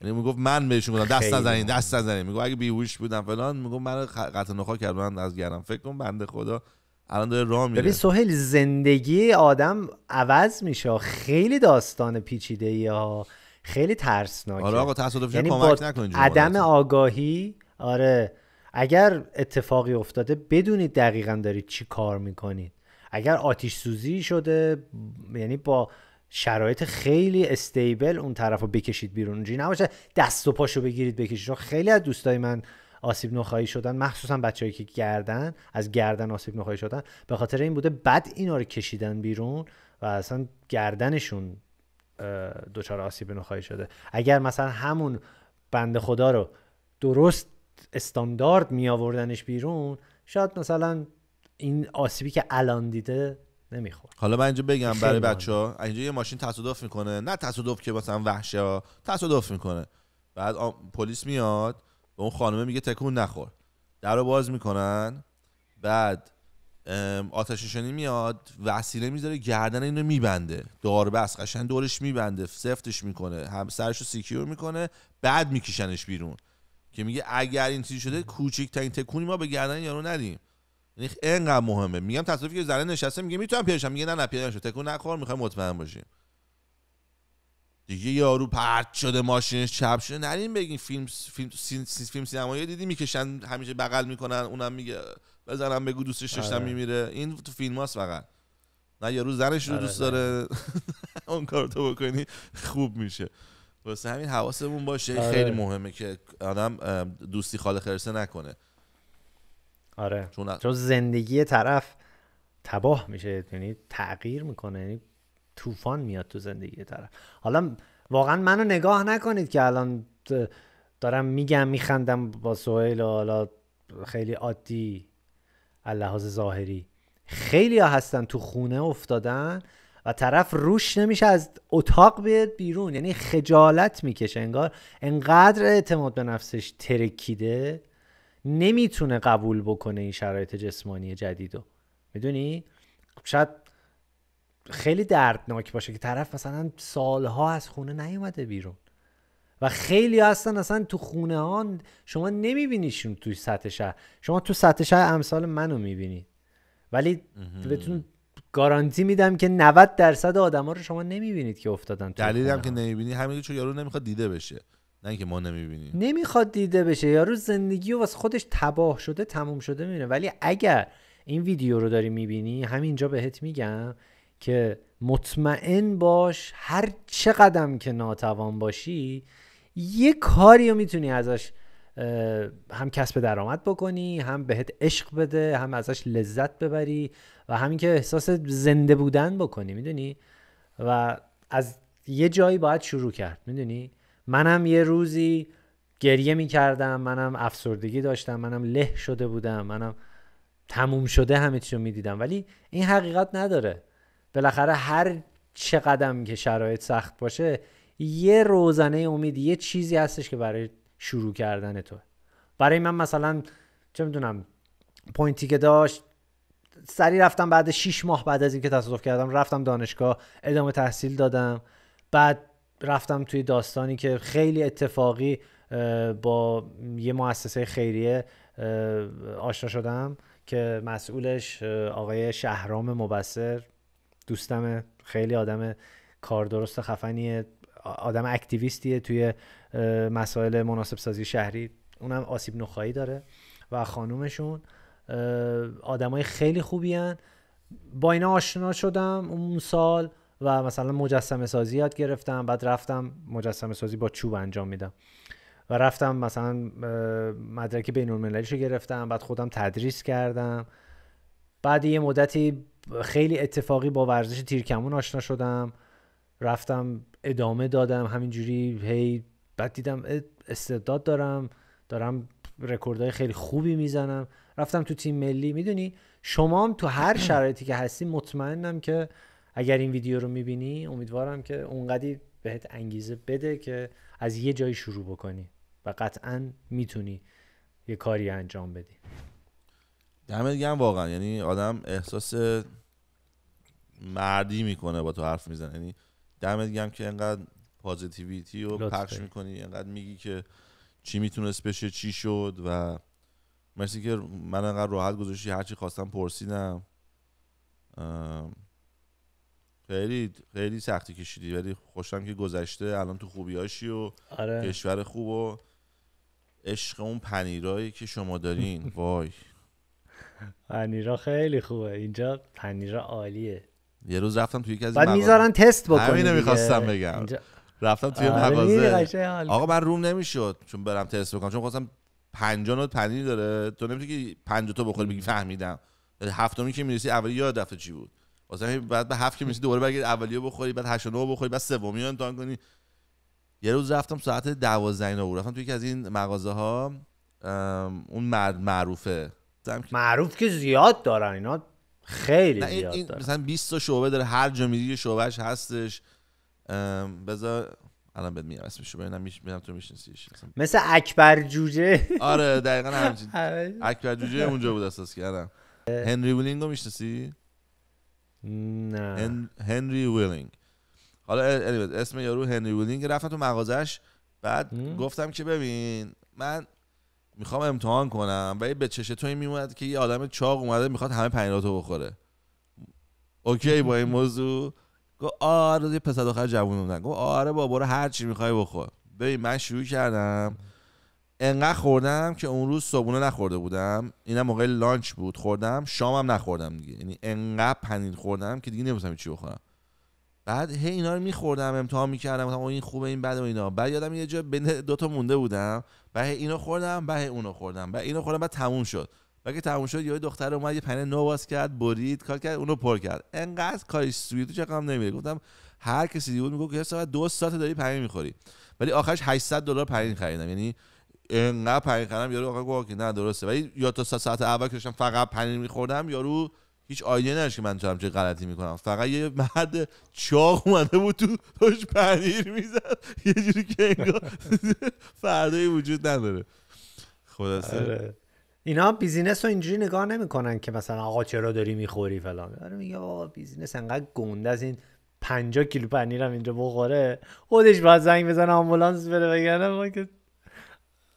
Speaker 1: یعنی میگفت من بهشون گفتم دست نزنین. میگه اگه بیهوش بودم فلان، میگه من قطع نخاع کردن از گردن. فکر کن بنده خدا الان داره راه میره.
Speaker 2: ببین سهیل زندگی آدم عوض میشه، خیلی داستان پیچیده‌ای ها، خیلی ترسناکه.
Speaker 1: آره آقا تصادف
Speaker 2: یعنی
Speaker 1: کمک نکنید.
Speaker 2: عدم آگاهی. آره اگر اتفاقی افتاده بدونید دقیقاً دارید چی کار میکنید. اگر آتش سوزی شده یعنی با شرایط خیلی استیبل اون طرفو بکشید بیرون، اونجوری نباشه دست و پاشو بگیرید بکشید. چون خیلی از دوستای من آسیب نخاعی شدن، مخصوصا بچه‌ای که از گردن آسیب نخاعی شدن، به خاطر این بوده بعد اینا رو کشیدن بیرون و اصلا گردنشون دچار آسیب نخاعی شده. اگر مثلا همون بنده خدا رو درست استاندارد می آوردنش بیرون، شاید مثلا این آسیبی که الان دیده نمیخورد.
Speaker 1: حالا من اینجا بگم برای بچه‌ها، اینجا یه ماشین تصادف میکنه، نه تصادف که مثلا وحشه، تصادف میکنه، بعد پلیس میاد به اون خانومه میگه تکون نخور، درو باز میکنن، بعد آتش نشانی میاد وسیله میذاره گردن اینو میبنده، داربست قشنگ دورش میبنده، سفتش میکنه، هم سرشو سیکیور میکنه، بعد میکشنش بیرون که میگه اگر این چیزی شده کوچیک‌ترین تکونی ما به گردن یارو ندیم. یعنی اینقدر مهمه. میگم تصادفی که زنه نشسته میگه میتونم پیاده‌شم، میگه نه پیاده نشو، تکون نخور، میخوایم مطمئن باشیم. دیگه یارو پرت شده ماشینش چپ شده، نریم بگین فیلم سینمایی دیدی میکشن همیشه بغل میکنن، اونم میگه بزنم بگو دوستش داشتم میمیره. این تو فیلماست فقط. نه یارو زنش رو دوست داره اون کارو تو بکنی خوب میشه. واسه همین حواسمون باشه. خیلی مهمه که آدم دوستی خاله خرسه نکنه.
Speaker 2: آره چون زندگی طرف تباه میشه، یعنی تغییر میکنه، یعنی طوفان میاد تو زندگی طرف. حالا واقعا منو نگاه نکنید که الان دارم میگم میخندم با سهیل و حالا خیلی عادی لحاظ ظاهری. خیلی ها هستن تو خونه افتادن و طرف روش نمیشه از اتاق بیاد بیرون، یعنی خجالت میکشه، انقدر اعتماد به نفسش ترکیده نمیتونه قبول بکنه این شرایط جسمانی جدیدو. میدونی شاید خیلی دردناک باشه که طرف مثلا سالها از خونه نیومده بیرون و خیلی هستن اصلا تو خونه ها شما نمیبینیشون توی سطح شهر. شما تو سطح شهر امثال منو میبینید، ولی بهتون گارانتی میدم که 90% آدما رو شما نمیبینید که افتادن تو.
Speaker 1: دلیلی هم که نمیبینی همین چون یارو نمیخواد دیده بشه، نه اینکه ما نمیبینیم.
Speaker 2: نمیخواد دیده بشه، یارو زندگی و واسه خودش تباه شده، تموم شده میبینه. ولی اگر این ویدیو رو داری میبینی، همینجا بهت میگم که مطمئن باش هر چقدر که ناتوان باشی یه کاری رو میتونی ازش هم کسب درآمد بکنی، هم بهت عشق بده، هم ازش لذت ببری و همین که احساس زنده بودن بکنی، میدونی. و از یه جایی باید شروع کرد، میدونی. منم یه روزی گریه میکردم، منم افسردگی داشتم، منم له شده بودم، منم تموم شده همه چیزو میدیدم، ولی این حقیقت نداره. بالاخره هر چه قدم که شرایط سخت باشه یه روزنه امید، یه چیزی هستش که برای شروع کردن تو. برای من مثلا چه میدونم پوینتی که داشت، سریع رفتم بعد 6 ماه بعد از اینکه تصادف کردم رفتم دانشگاه ادامه تحصیل دادم، بعد رفتم توی داستانی که خیلی اتفاقی با یه مؤسسه خیریه آشنا شدم که مسئولش آقای شهرام مبصر، دوستم، خیلی آدم کار درست خفنیه، آدم اکتیویستیه توی مسائل مناسب سازی شهری، اونم آسیب نخایی داره و خانومشون آدمای خیلی خوبی هن. با اینا آشنا شدم اون سال و مثلا مجسمه سازی یاد گرفتم، بعد رفتم مجسمه سازی با چوب انجام میدم و رفتم مثلا مدرک بین‌المللیشو گرفتم، بعد خودم تدریس کردم. بعد یه مدتی خیلی اتفاقی با ورزش تیرکمون آشنا شدم، رفتم ادامه دادم همینجوری هی، بعد دیدم استعداد دارم رکوردهای خیلی خوبی میزنم، رفتم تو تیم ملی. میدونی شما هم تو هر شرایطی که هستی مطمئنم که اگر این ویدیو رو میبینی امیدوارم که اونقدی بهت انگیزه بده که از یه جایی شروع بکنی و قطعاً میتونی یه کاری انجام بدی.
Speaker 1: دمت گرم واقعا، یعنی آدم احساس مردی میکنه با تو حرف میزنه. یعنی دمت گرم که انقدر پازیتیویتی رو پخش میکنی، انقدر میگی که چی میتونست بشه چی شد و مرسی که من انقدر راحت گذاشتی، هرچی خواستم پرسیدم. خیلی خیلی سختی کشیدی ولی خوشم که گذشته، الان تو خوبیاشی و
Speaker 2: آره.
Speaker 1: کشور خوب و عشق اون پنیرایی که شما دارین. وای
Speaker 2: پنیرا خیلی خوبه اینجا، پنیرا عالیه.
Speaker 1: یه روز رفتم توی یکی از
Speaker 2: بعد میذارن تست بکنی،
Speaker 1: همینو میخواستم بگم اینجا... رفتم توی مغازه، آقا من روم نمیشد چون برم تست بکنم، چون خواستم 50 نوع پنیر داره، تو نمیتونی که 50 تا بخوری بگی فهمیدم، هفتمی که میرسی اولی یاد رفته چی بود، واسه بعد به 7 که میرسی دوباره برگردی اولیو بخوری، بعد 8 و 9 بخوری، بعد سومی رو امتحان کنی. یه روز رفتم ساعت 12 اینا بود، رفتم توی یکی از این مغازه ها، اون معروفه،
Speaker 2: معروف که زیاد دارن اینا، خیلی زیاد دارن،
Speaker 1: مثلا 20 تا شعبه داره، هر جا میری یه شعبهش هستش. بذار الان بهت میگم اسمشو، ببینم تو میشناسیش،
Speaker 2: مثل اکبر جوجه.
Speaker 1: آره دقیقاً همین اکبر جوجه اونجا بود اساس کردم. هنری ویلینگ رو میشناسی؟
Speaker 2: نه.
Speaker 1: هنری ویلینگ، حالا اسم یارو هنری ویلینگ. رفتم تو مغازش، بعد گفتم که ببین من میخوام امتحان کنم، ولی به چش تو این میومد که یه آدم چاق اومده میخواد همه پنیراتو بخوره. اوکی با این موضوع؟ گفت آره، یه پسر دختر جوون بودن، گفت آره بابا برو هر چی میخوای بخور. ببین من شروع کردم، انقدر خوردم که اون روز صبحونه نخورده بودم، اینم موقع لانچ بود، خوردم شامم نخوردم دیگه، یعنی انقدر پنیر خوردم که دیگه نمی‌دونستم چی بخورم. بعد هی اینا رو می‌خوردم، امتحان می‌کردم، گفتم این خوبه این بده و اینا. بعد یادم یه جا بین دو تا مونده بودم، بعد اینو خوردم، بعد اونو خوردم، بعد اینو خوردم، بعد تموم شد. بعد که تموم شد یه دختر اومد یه پنیر نو باز کرد، برید کار کرد، اونو پر کرد. انقدر کارش سویت تو چقدر نمیره. گفتم هر کسی بود میگه که ساعت 2 ساعت داری پنیر می‌خوری. ولی آخرش $800 پنیر خریدم، یعنی انقدر پنیر خریدم یارو آقا گفت که نه درسته. ولی یا تا ساعت اول که داشتم فقط پنیر می‌خوردم، یارو هیچ آیدی نداشت که من چه غلطی میکنم، فقط یه مرد چاق اومده بود تو توش پنیر میزد یه جوری که انگار فردایی وجود نداره. خلاصه
Speaker 2: اینا بیزینس رو اینجوری نگاه نمیکنن که مثلا آقا چرا داری میخوری فلان، داره میگه آقا بیزینس انقدر گنده از این 50 کیلو پنیرم اینجا بخوره، خودش باید زنگ بزنه آمبولانس بره، بگنه ما که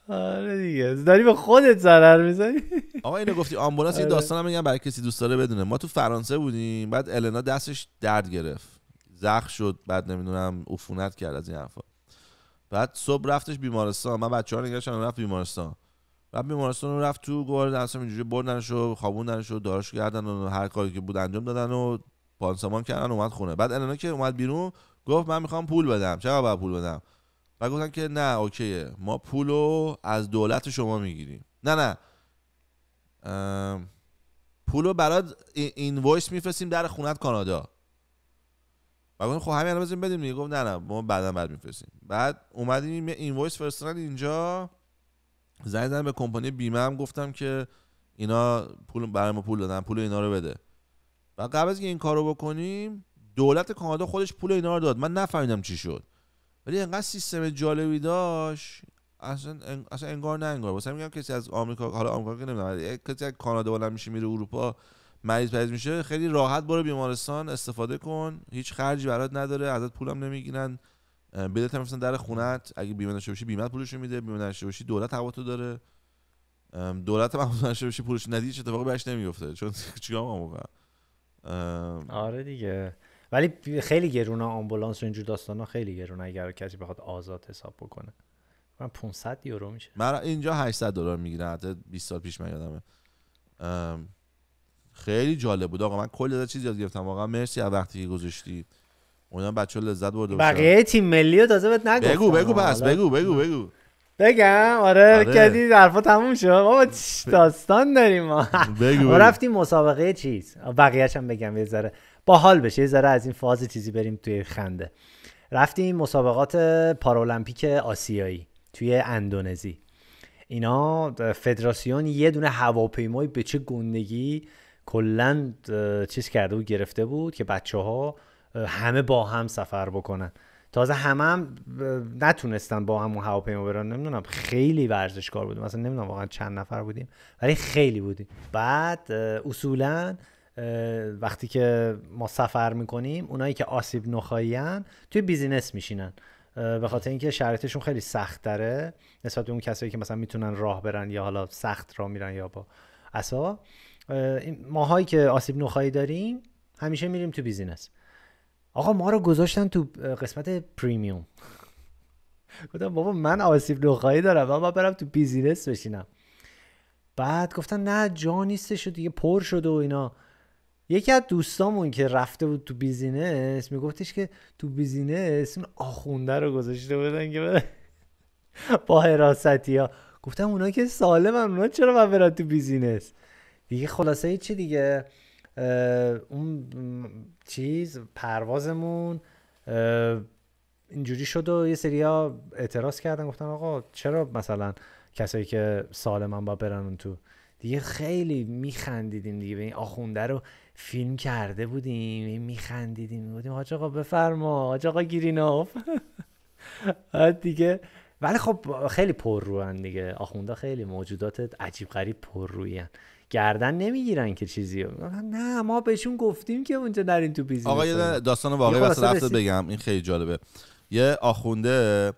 Speaker 2: آره دیگه داری به خودت ضرر میزنی.
Speaker 1: آقا اینو گفتی آمبولانس، یه داستانم میگم برای کسی دوست داره بدونه. ما تو فرانسه بودیم، بعد النا دستش درد گرفت، زخم شد، بعد نمیدونم عفونت کرد از این حرفا. بعد صبح رفتش بیمارستان، من بچه‌ها رو نگاشتم رفت بیمارستان. بعد بیمارستان رو رفت تو، گوار دستم اینجوری بردنشو، خوابوندنشو، داراش کردن و هر کاری که بود انجام دادن و پانسمان کردن، اومد خونه. بعد النا که اومد بیرون گفت من میخوام پول بدم. چقدر باید پول بدم؟ و گفتن که نه اوکیه، ما پولو از دولت شما میگیریم. نه پولو برات اینوایس میفرستیم در خونت کانادا. و گفتم خب همین الان بزنیم بدیم دیگه. گفت نه ما بعد میفرستیم. بعد اومدیم اینوایس فرستادن اینجا، زنگ زدم به کمپانی بیمه، هم گفتم که اینا پول برای ما پول دادن، پول اینا رو بده. و قبل از اینکه این کارو بکنیم دولت کانادا خودش پول اینا رو داد. من نفهمیدم چی شد، ولی انقدر سیستم جالبی داشت، اصلا انگار نه انگار. واسه میگم کسی از آمریکا، حالا آمریکا که نمیدونم، کسی از کانادا بالا میشه میره اروپا مریض میشه، خیلی راحت برو بیمارستان استفاده کن، هیچ خرجی برات نداره، ازت پولم نمیگیرن، بلیط هم مثلا در خونت، اگه بیمه داشته باشی بیمه پولشو میده، بیمه نداشته باشی دولت حقوقتو داره، دولت هم داشته باشی پولش ندی چه اتفاقی بهش نمیفته، چون چیکار موقع.
Speaker 2: آره دیگه، ولی خیلی گرونه آمبولانس و اینجور داستانا، خیلی گرونه اگر کسی بخواد آزاد حساب بکنه. من 500 یورو میشه.
Speaker 1: من اینجا $800 میگیرن، حتی 20 سال پیش من یادمه. خیلی جالب بود آقا، من کلی چیز یاد گرفتم واقعا. مرسی از وقتی که گذاشتی، اونم بچه‌ها لذت برده باشن.
Speaker 2: بقیه تیم ملی رو تازه بهت نگفتم.
Speaker 1: بگو پس بگو
Speaker 2: بگم. آره کردی حرفا تموم شد بابا، داستان داریم ما.
Speaker 1: بگو.
Speaker 2: رفتیم مسابقه چیز، بقیه‌اش هم بگم یه ذره باحال بشه، یه ذره از این فاز چیزی بریم توی خنده. رفتیم مسابقات پارالمپیک آسیایی توی اندونزی. اینا فدراسیون یه دونه هواپیمای به چه گندگی کلن چیز کرده بود، گرفته بود که بچه‌ها همه با هم سفر بکنن. تازه هم نتونستن با همون هواپیما برن. نمیدونم خیلی ورزشکار بودیم، مثلا نمیدونم واقعا چند نفر بودیم ولی خیلی بودیم. بعد اصولا وقتی که ما سفر میکنیم اونایی که آسیب نخایی‌ان توی بیزینس میشینن، به خاطر اینکه شرایطشون خیلی سخت تره نسبت به اون کسایی که مثلا میتونن راه برن یا حالا سخت راه میرن یا با عصا. ماهایی که آسیب نخایی داریم همیشه میریم تو بیزینس. آقا ما رو گذاشتن تو قسمت پریمیوم. گفتم بابا من آسیب نخایی دارم، من برم تو بیزینس بشینم. بعد گفتن نه جا نیستش دیگه، پر شده و اینا. یکی از دوستامون که رفته بود تو بیزینس میگفتش که تو بیزینس اون آخونده رو گذاشته بودن که با حراستی ها. گفتم اونا که سالمن، اونا چرا باید برن تو بیزینس دیگه؟ خلاصه چی دیگه، اون چیز پروازمون اینجوری شد و یه سریا اعتراض کردن، گفتن آقا چرا مثلا کسایی که سالمن باید برن اون تو دیگه. خیلی میخندیدیم دیگه، به این آخونده رو فیلم کرده بودیم، میخندیدیم، میگفتیم حاج آقا بفرما، حاج آقا گیریناف دیگه. ولی خب خیلی پر روان دیگه، آخونده خیلی موجودات عجیب غریب پر روین، گردن نمیگیرن که چیزی. نه ما بهشون گفتیم که اونجا نرین تو بیزینس.
Speaker 1: آقا یه داستان واقعی واسه رفته بگم، این خیلی جالبه. یه آخونده،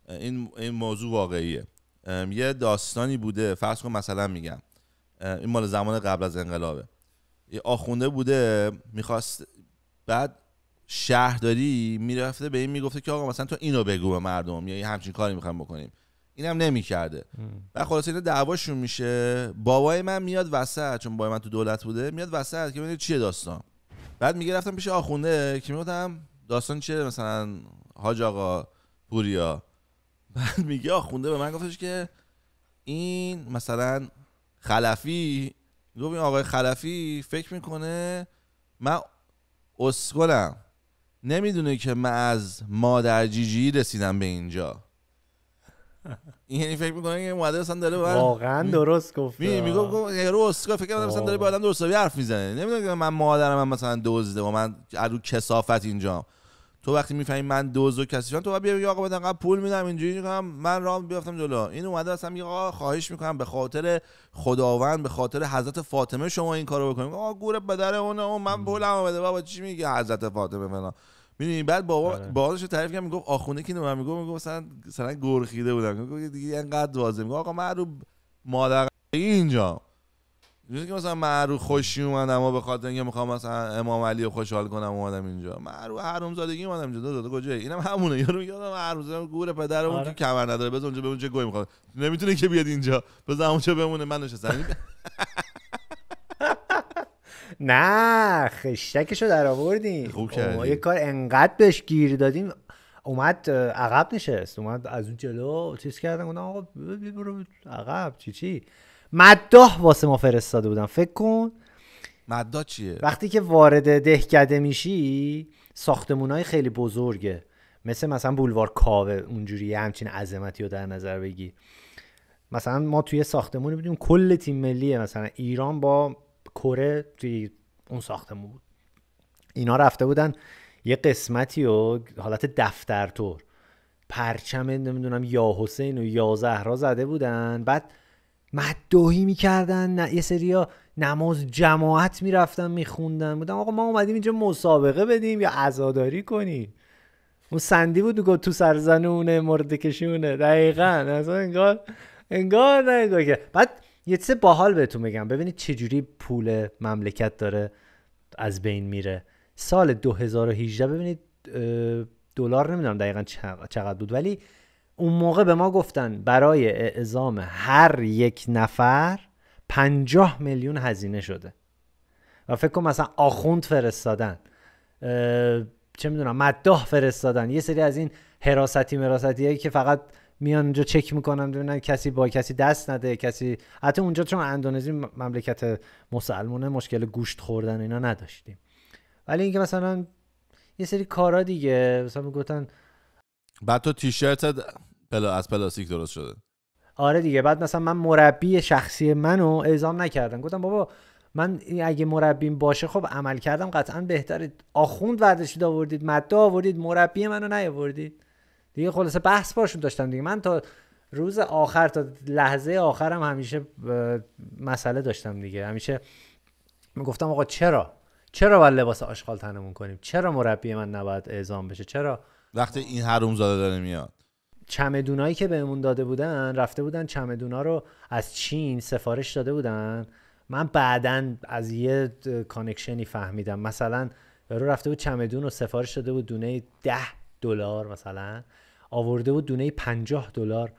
Speaker 1: این موضوع واقعیه، یه داستانی بوده، فرض کن مثلا میگم این مال زمان قبل از انقلابه. یه آخونده بوده میخواست، بعد شهرداری میرفته به این میگفته که آقا مثلا تو اینو بگو به مردم، یا همچین کاری میخوایم بکنیم، اینم نمیکرده. بعد خلاص اینا دعواشون میشه. بابای من میاد وسط، چون بابای من تو دولت بوده، میاد وسط که ببینید چیه داستان. بعد میگه رفتم پیش آخونده که میگفتم داستان چیه، مثلا حاج آقا پوریا. بعد میگه آخونده به من گفتش که این مثلا خلفی، گفت این آقای خلفی فکر میکنه من اسکلم، نمیدونه که من از مادر جیجی رسیدم به اینجا. این یعنی فکر میکنه که اومده مثلا داره
Speaker 2: واقعا درست گفته.
Speaker 1: میگه یارو اسکل فکر کنم مثلا داره با آدم درستابی حرف میزنه، نمیدونه که من مادرم مثلا دزده و من رو کثافت اینجا. تو وقتی میفهمی من دزد و کثیفم، تو باید بگی آقا بدن پول میدم اینجوری میکنم، من راه بیافتم جلو. این اومده اصلا میگه آقا خواهش میکنم به خاطر خداوند، به خاطر حضرت فاطمه شما این کارو بکنید. آقا گوره بدر اون من پولمو بده بابا، چی میگه حضرت فاطمه فلان. میدونی بعد باباش تعریف کرد، میگفت آخونده که من میگفت مثلا گرخیده بودم، میگفت دیگه اینقدر واضحه، میگه آقا من رو مادر اینجا میگه که مثلا من رو خوشی اومدم و به خاطر اینکه میخوام مثلا امام علی رو خوشحال کنم اومدم اینجا، من رو حرومزادگی اومدم اینجا. دادا کجایی؟ اینم همونه. یارو میگه من حرومزاده گوره پدرمون که کمر نداره، بذار اونجا به اونجا گوی میخواد، نمیتونه که بیاد اینجا، بذار اونجا بمونه. من نشستم
Speaker 2: نه خشتکشو در آوردیم.
Speaker 1: خوب کردی.
Speaker 2: یه کار انقدر بهش گیر دادیم. اومد عقب نشست، اومد از اون جلو چیز کردن، گفتم آقا برو عقب. چی مداح واسه ما فرستاده بودن. فکر کن
Speaker 1: مداح چیه؟
Speaker 2: وقتی که وارد دهکده میشی ساختمونای خیلی بزرگه، مثلا بولوار کاوه اونجوری همچین عظمتی رو در نظر بگی. مثلا ما توی ساختمونی بودیم کل تیم ملیه مثلا ایران با کره توی اون ساختمون بود. اینا رفته بودن یه قسمتی و حالت دفتر طور پرچم نمیدونم یا حسین و یا زهرا زده بودن، بعد مداحی میکردن، یه سریا نماز جماعت میرفتن میخوندن. بودم آقا ما اومدیم اینجا مسابقه بدیم یا عزاداری کنیم؟ اون سندی بود میگه تو سرزنونه مورد کشونه. دقیقاً اصلا انگار که بعد یه چیز باحال بهتون بگم، ببینید چجوری پول مملکت داره از بین میره. سال 2018 ببینید دلار نمیدونم دقیقاً چقدر بود، ولی اون موقع به ما گفتن برای اعزام هر یک نفر 50 میلیون هزینه شده و فکر کنم مثلا آخوند فرستادن، چه میدونم مداح فرستادن، یه سری از این حراستی که فقط میان اونجا چک میکنن ببینن کسی با کسی دست نده، کسی حتی اونجا چون اندونزی مملکت مسلمونه مشکل گوشت خوردن اینا نداشتیم، ولی اینکه مثلا یه سری کارا دیگه مثلا میگفتن
Speaker 1: بعد تو تیشرتت از پلاستیک درست شده.
Speaker 2: آره دیگه. بعد مثلا من مربی شخصی منو اعزام نکردن، گفتم بابا من اگه مربیم باشه خب عمل کردم قطعا بهتره، آخوند ورزشی آوردید، مداح آوردید، مربی منو نیاوردید دیگه. خلاصه بحث باشون داشتم دیگه. من تا روز آخر تا لحظه آخرم همیشه مسئله داشتم دیگه، همیشه میگفتم آقا چرا باید لباس آشغال تنمون کنیم؟ چرا مربی من نباید اعزام بشه؟ چرا
Speaker 1: وقتی این حرومزاده داره میاد؟
Speaker 2: چمدونایی که بهمون داده بودن، رفته بودن چمدونا رو از چین سفارش داده بودن. من بعدن از یه کانکشنی فهمیدم مثلا یارو رفته بود چمدون رو سفارش داده بود دونه $10 مثلا، آورده بود دونه $50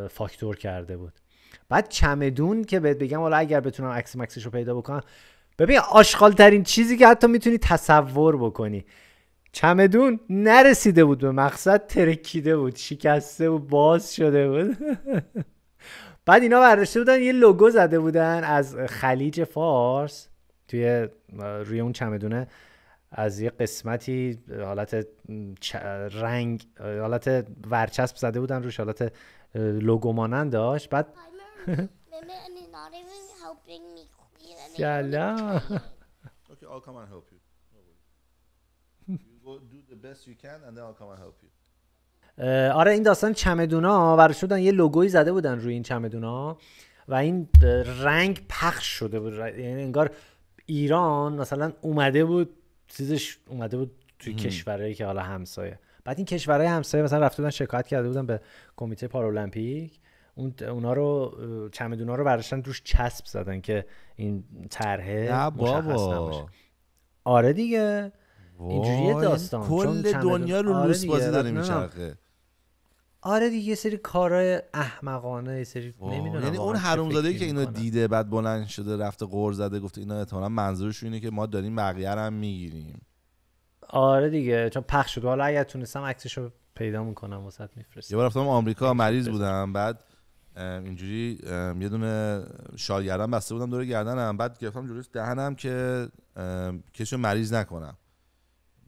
Speaker 2: فاکتور کرده بود. بعد چمدون که بهت بگم حالا اگر بتونم عکس مکسشو پیدا بکنم، ببین آشغال ترین چیزی که حتی میتونی تصور بکنی، چمدون نرسیده بود به مقصد، ترکیده بود، شکسته بود، باز شده بود. بعد اینا برداشته بودن یه لوگو زده بودن از خلیج فارس روی اون چمدونه، از یه قسمتی حالت رنگ حالت ورچسب زده بودن روش، حالت لوگو مانند داشت. بعد سلام.
Speaker 1: Okay, I'll come and help you. You go do the best you can and then I'll come and help you.
Speaker 2: آره این داستان چمدونا ورش شدن یه لوگویی زده بودن روی این چمدونا و این رنگ پخش شده بود، یعنی انگار ایران مثلا اومده بود توی کشورهایی که حالا همسایه. بعد این کشورهای همسایه مثلا رفته بودن شکایت کرده بودن به کمیته پارالمپیک، اونا رو چمدونا رو برداشتن روش چسب زدن که این طرحه مشخص نباشه. آره دیگه اینجوریه داستان،
Speaker 1: کل دنیا رو لوس بازی داره میچرخه.
Speaker 2: آره دیگه یه سری کارهای احمقانه، یه سری نمیدونم،
Speaker 1: یعنی اون حرومزاده‌ای که اینو دیده بعد بلند شده رفته غر زده گفته اینا احتمالاً منظورش اینه که ما داریم بقیه رو هم میگیریم.
Speaker 2: آره دیگه چون پخش شد. حالا اگه تونستم عکسشو پیدا میکنم واسط میفرستم.
Speaker 1: یه بار رفتم آمریکا مریض بودم، بعد اینجوری یه دونه شالگردن بسته بودم دور گردنم، بعد گرفتم جلوی دهنم که کسی مریض نکنم.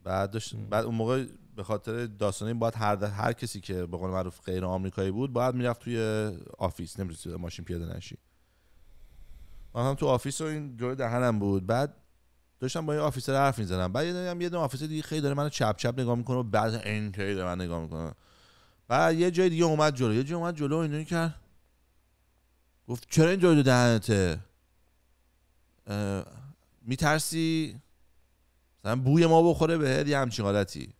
Speaker 1: بعد اون موقع به خاطر داستانی باید هر کسی که به قول معروف غیر آمریکایی بود باید میرفت توی آفیس، نمی‌رسید ماشین پیاده نشی. من هم تو آفیس و این جلوی دهنم بود، بعد داشتم با یه آفیسر حرف می‌زدم، بعد یه دونه آفیسر دیگه خیلی داره منو چپ چپ نگاه میکنه و بعد اینطوری داره من نگاه میکنه. بعد یه جای دیگه اومد جلو اینجوری کرد، گفت چرا اینجوری دهنته؟ میترسی مثلا بوی ما بخوره بهت یه همچین حالتی؟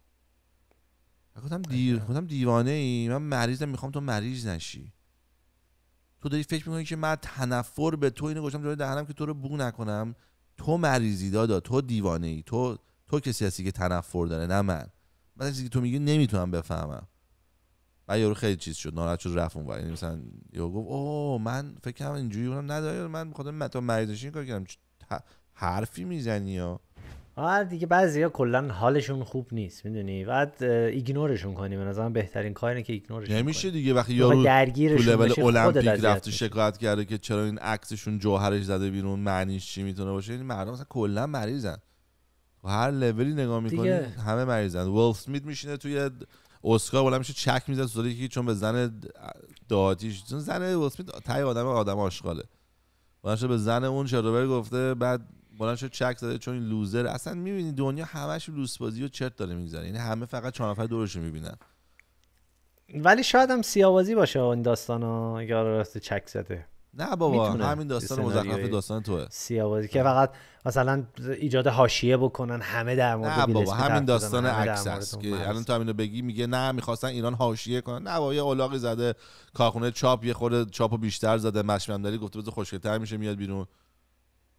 Speaker 1: گفتم دیوانه ای، من مریضم، میخوام تو مریض نشی. تو داری فکر میکنی که من تنفر به تو اینو گوشم جلوی دهنم که تو رو بو نکنم؟ تو مریضی دادا، تو دیوانه ای، تو کسی هستی که تنفر داره، نه من چیزی که تو میگی نمیتونم بفهمم. بعد یارو خیلی چیز شد، ناراحت شد، رفت اونور. یعنی مثلا یارو گفت اوه من فکر کنم اینجوری، اونم نداره، من بخاطر تو مریض نشی کار کردم. حرفی میزنی یا
Speaker 2: دیگه بعضیا کلا حالشون خوب نیست میدونی، بعد ایگنورشون کنی. به نظرم بهترین کار اینه که ایگنورشون کنی.
Speaker 1: نمیشه دیگه وقتی یارو تو لول المپیک رفته شکایت کرده که چرا این عکسشون جوهرش زده بیرون، معنیش چی میتونه باشه؟ این مردم مثلا کلا مریضن، هر لولی نگاه میکنی همه مریضن. ول اسمیت میشینه توی اسکار بالا میشه چک میزنه تو صورت چون به زن دادیش، چون زن ول اسمیت تای آدم آشغاله، باشه به زن اون چروبر گفته، بعد بلند شد چک زده چون این لوزر. اصلا میبینی دنیا همش لوس بازی و چرت داره میگذره، یعنی همه فقط 4 نفر دورش میبینن.
Speaker 2: ولی شاید هم سیاوازی باشه این داستانا، یا راست چک زده.
Speaker 1: نه بابا همین داستان مزخرف داستان توه.
Speaker 2: سیاوازی که فقط مثلا ایجاد حاشیه بکنن همه در مورد
Speaker 1: نه بابا همین داستان عکس است که الان تو همینو بگی میگه نه میخواستن ایران حاشیه کنن. نه بابا یه الاغی زده کارخونه چاپ، یه خورده چاپو بیشتر زده، مشمندری گفته بذار خوشگل‌تر میشه میاد بیرون.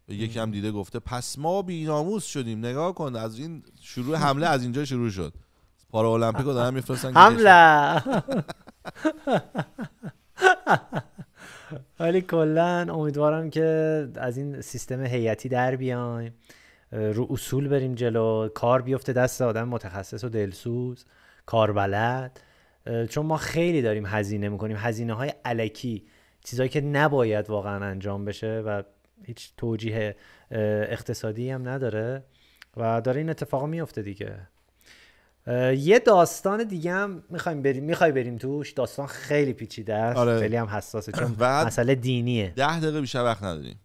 Speaker 1: یکی هم دیده گفته پس ما بی‌ناموس شدیم. نگاه کن از این شروع حمله از اینجا شروع شد. پارا المپیکو دارن میفرستن
Speaker 2: حمله. ولی کلا امیدوارم که از این سیستم هیئتی در بیایم، رو اصول بریم جلو، کار بیفته دست آدم متخصص و دلسوز کاربلد. چون ما خیلی داریم هزینه میکنیم، هزینه های الکی، چیزایی که نباید واقعا انجام بشه و هیچ توجیه اقتصادی هم نداره و داره این اتفاقا میفته دیگه. یه داستان دیگه هم میخوای بریم توش. داستان خیلی پیچیده است.
Speaker 1: آره.
Speaker 2: خیلی هم حساسه چون مسئله دینیه.
Speaker 1: 10 دقیقه بیشتر وقت نداریم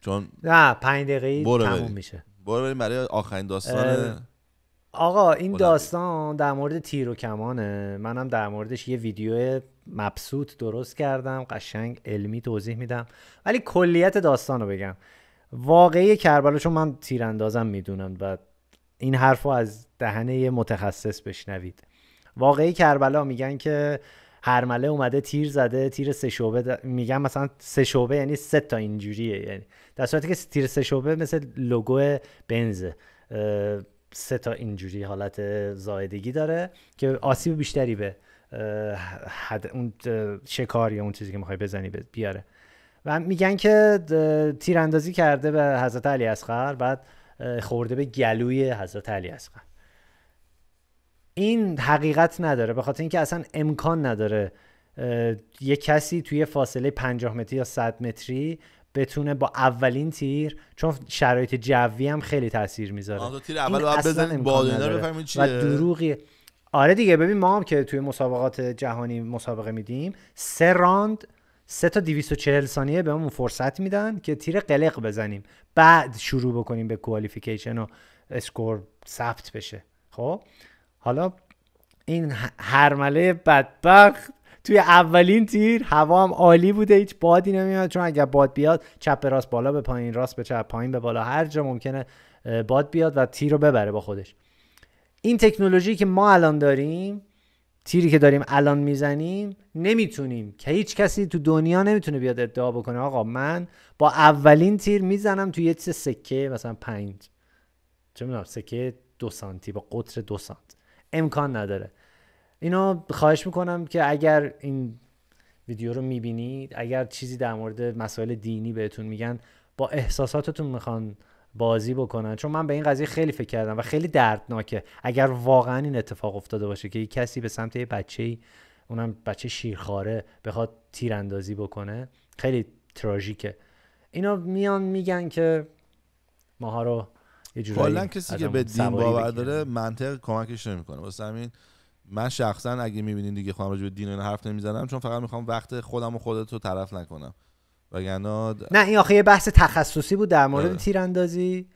Speaker 1: چون
Speaker 2: نه 5 دقیقه تموم میشه.
Speaker 1: بریم برای آخرین داستان.
Speaker 2: آقا این داستان در مورد تیر و کمانه. منم در موردش یه ویدیو مبسوط درست کردم، قشنگ علمی توضیح میدم، ولی کلیت داستان رو بگم. واقعی کربلا، چون من تیراندازم میدونم و این حرفو از دهن یه متخصص بشنوید. واقعی کربلا میگن که هرمله اومده تیر زده، تیر 3 شعبه میگن مثلا 3 شعبه یعنی 3 تا اینجوریه، یعنی در صورتی که تیر 3 شعبه مثل لوگو بنز 3 تا اینجوری حالت زائدگی داره که آسیب بیشتری به اون شکار یا اون چیزی که میخوای بزنی بیاره. و میگن که تیراندازی کرده به حضرت علی اصغر، بعد خورده به گلوی حضرت علی اصغر. این حقیقت نداره، به خاطر اینکه اصلا امکان نداره یه کسی توی فاصله 50 متری یا 100 متری بتونه با اولین تیر، چون شرایط جوی هم خیلی تاثیر میذاره،
Speaker 1: تیر اول باید بزنید بادینا رو بفهمید چیه.
Speaker 2: و دروغی. آره دیگه ببین ما هم که توی مسابقات جهانی مسابقه میدیم 3 راند 3 تا 240 ثانیه بهمون فرصت میدن که تیر قلق بزنیم، بعد شروع بکنیم به کوالیفیکیشن و اسکور ثبت بشه. خب حالا این هرمله بدبخت توی اولین تیر هوا هم عالی بوده، هیچ بادی نمیاد، چون اگر باد بیاد چپ به راست، بالا به پایین، راست به چپ، پایین به بالا، هر جا ممکنه باد بیاد و تیر رو ببره با خودش. این تکنولوژی که ما الان داریم، تیری که داریم الان میزنیم، نمیتونیم که هیچ کسی تو دنیا نمیتونه بیاد ادعا بکنه آقا من با اولین تیر میزنم توی یه چیز سکه مثلا 5 چه میدونم سکه 2 سانتی با قطر 2 سانت. امکان نداره. اینو خواهش میکنم که اگر این ویدیو رو میبینید، اگر چیزی در مورد مسائل دینی بهتون میگن، با احساساتتون میخوان بازی بکنن، چون من به این قضیه خیلی فکر کردم و خیلی دردناکه اگر واقعا این اتفاق افتاده باشه که یک کسی به سمت یه بچه‌ای، اونم بچه شیرخواره، بخواد تیراندازی بکنه. خیلی تراژیکه. اینا میان میگن که ماها رو یه جورایی،
Speaker 1: کلا کسی که به دین باور داره منطق کمکش نمیکنه. واسه همین من شخصا اگه میبینین دیگه خودم راجع به دین اینا حرف نمیزنم، چون فقط میخوام وقت خودم و خودت رو طرف نکنم. وگرنه
Speaker 2: نه این آخه یه بحث تخصصی بود در مورد تیراندازی.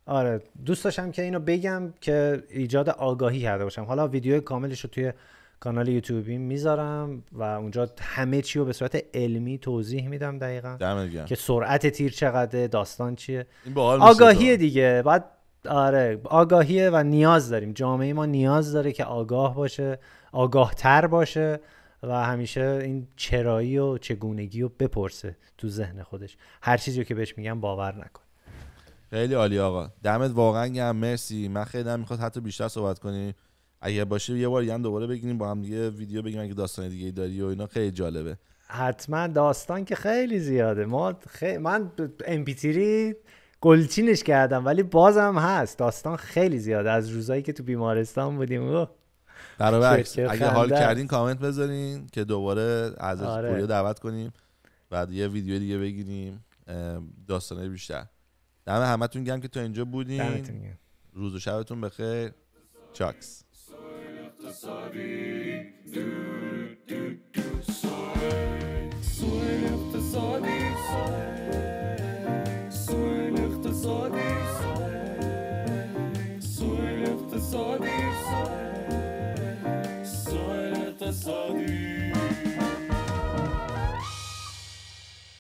Speaker 2: آره دوست داشتم که اینو بگم که ایجاد آگاهی کرده باشم. حالا ویدیو کاملش رو توی کانال یوتیوبی میذارم و اونجا همه چی رو به صورت علمی توضیح میدم دقیقاً که سرعت تیر چقدره، داستان چیه. آگاهی دیگه بعد. آره آگاهیه و نیاز داریم، جامعه ما نیاز داره که آگاه باشه، آگاه تر باشه و همیشه این چرایی و چگونگی رو بپرسه تو ذهن خودش. هر چیزی که بهش میگم باور نکن.
Speaker 1: خیلی عالی آقا، دمت واقعا گرم، مرسی. من خیلی دلم میخواد حتی بیشتر صحبت کنیم، اگه باشه یه بار دیگه دوباره بگیریم با هم دیگه ویدیو بگیم اگه داستان دیگه داری و اینا. خیلی جالبه.
Speaker 2: حتما داستان که خیلی زیاده. من MP3 گلچینش کردم ولی بازم هست داستان خیلی زیاده از روزایی که تو بیمارستان بودیم.
Speaker 1: برعکس اگه حال کردین کامنت بذارین که دوباره از پوریا دعوت کنیم بعد یه ویدیو دیگه بگیریم داستانای بیشتر. دم همتون گرم که تا اینجا بودین. روز و شبتون بخیر. چاکس.
Speaker 3: اقتصادی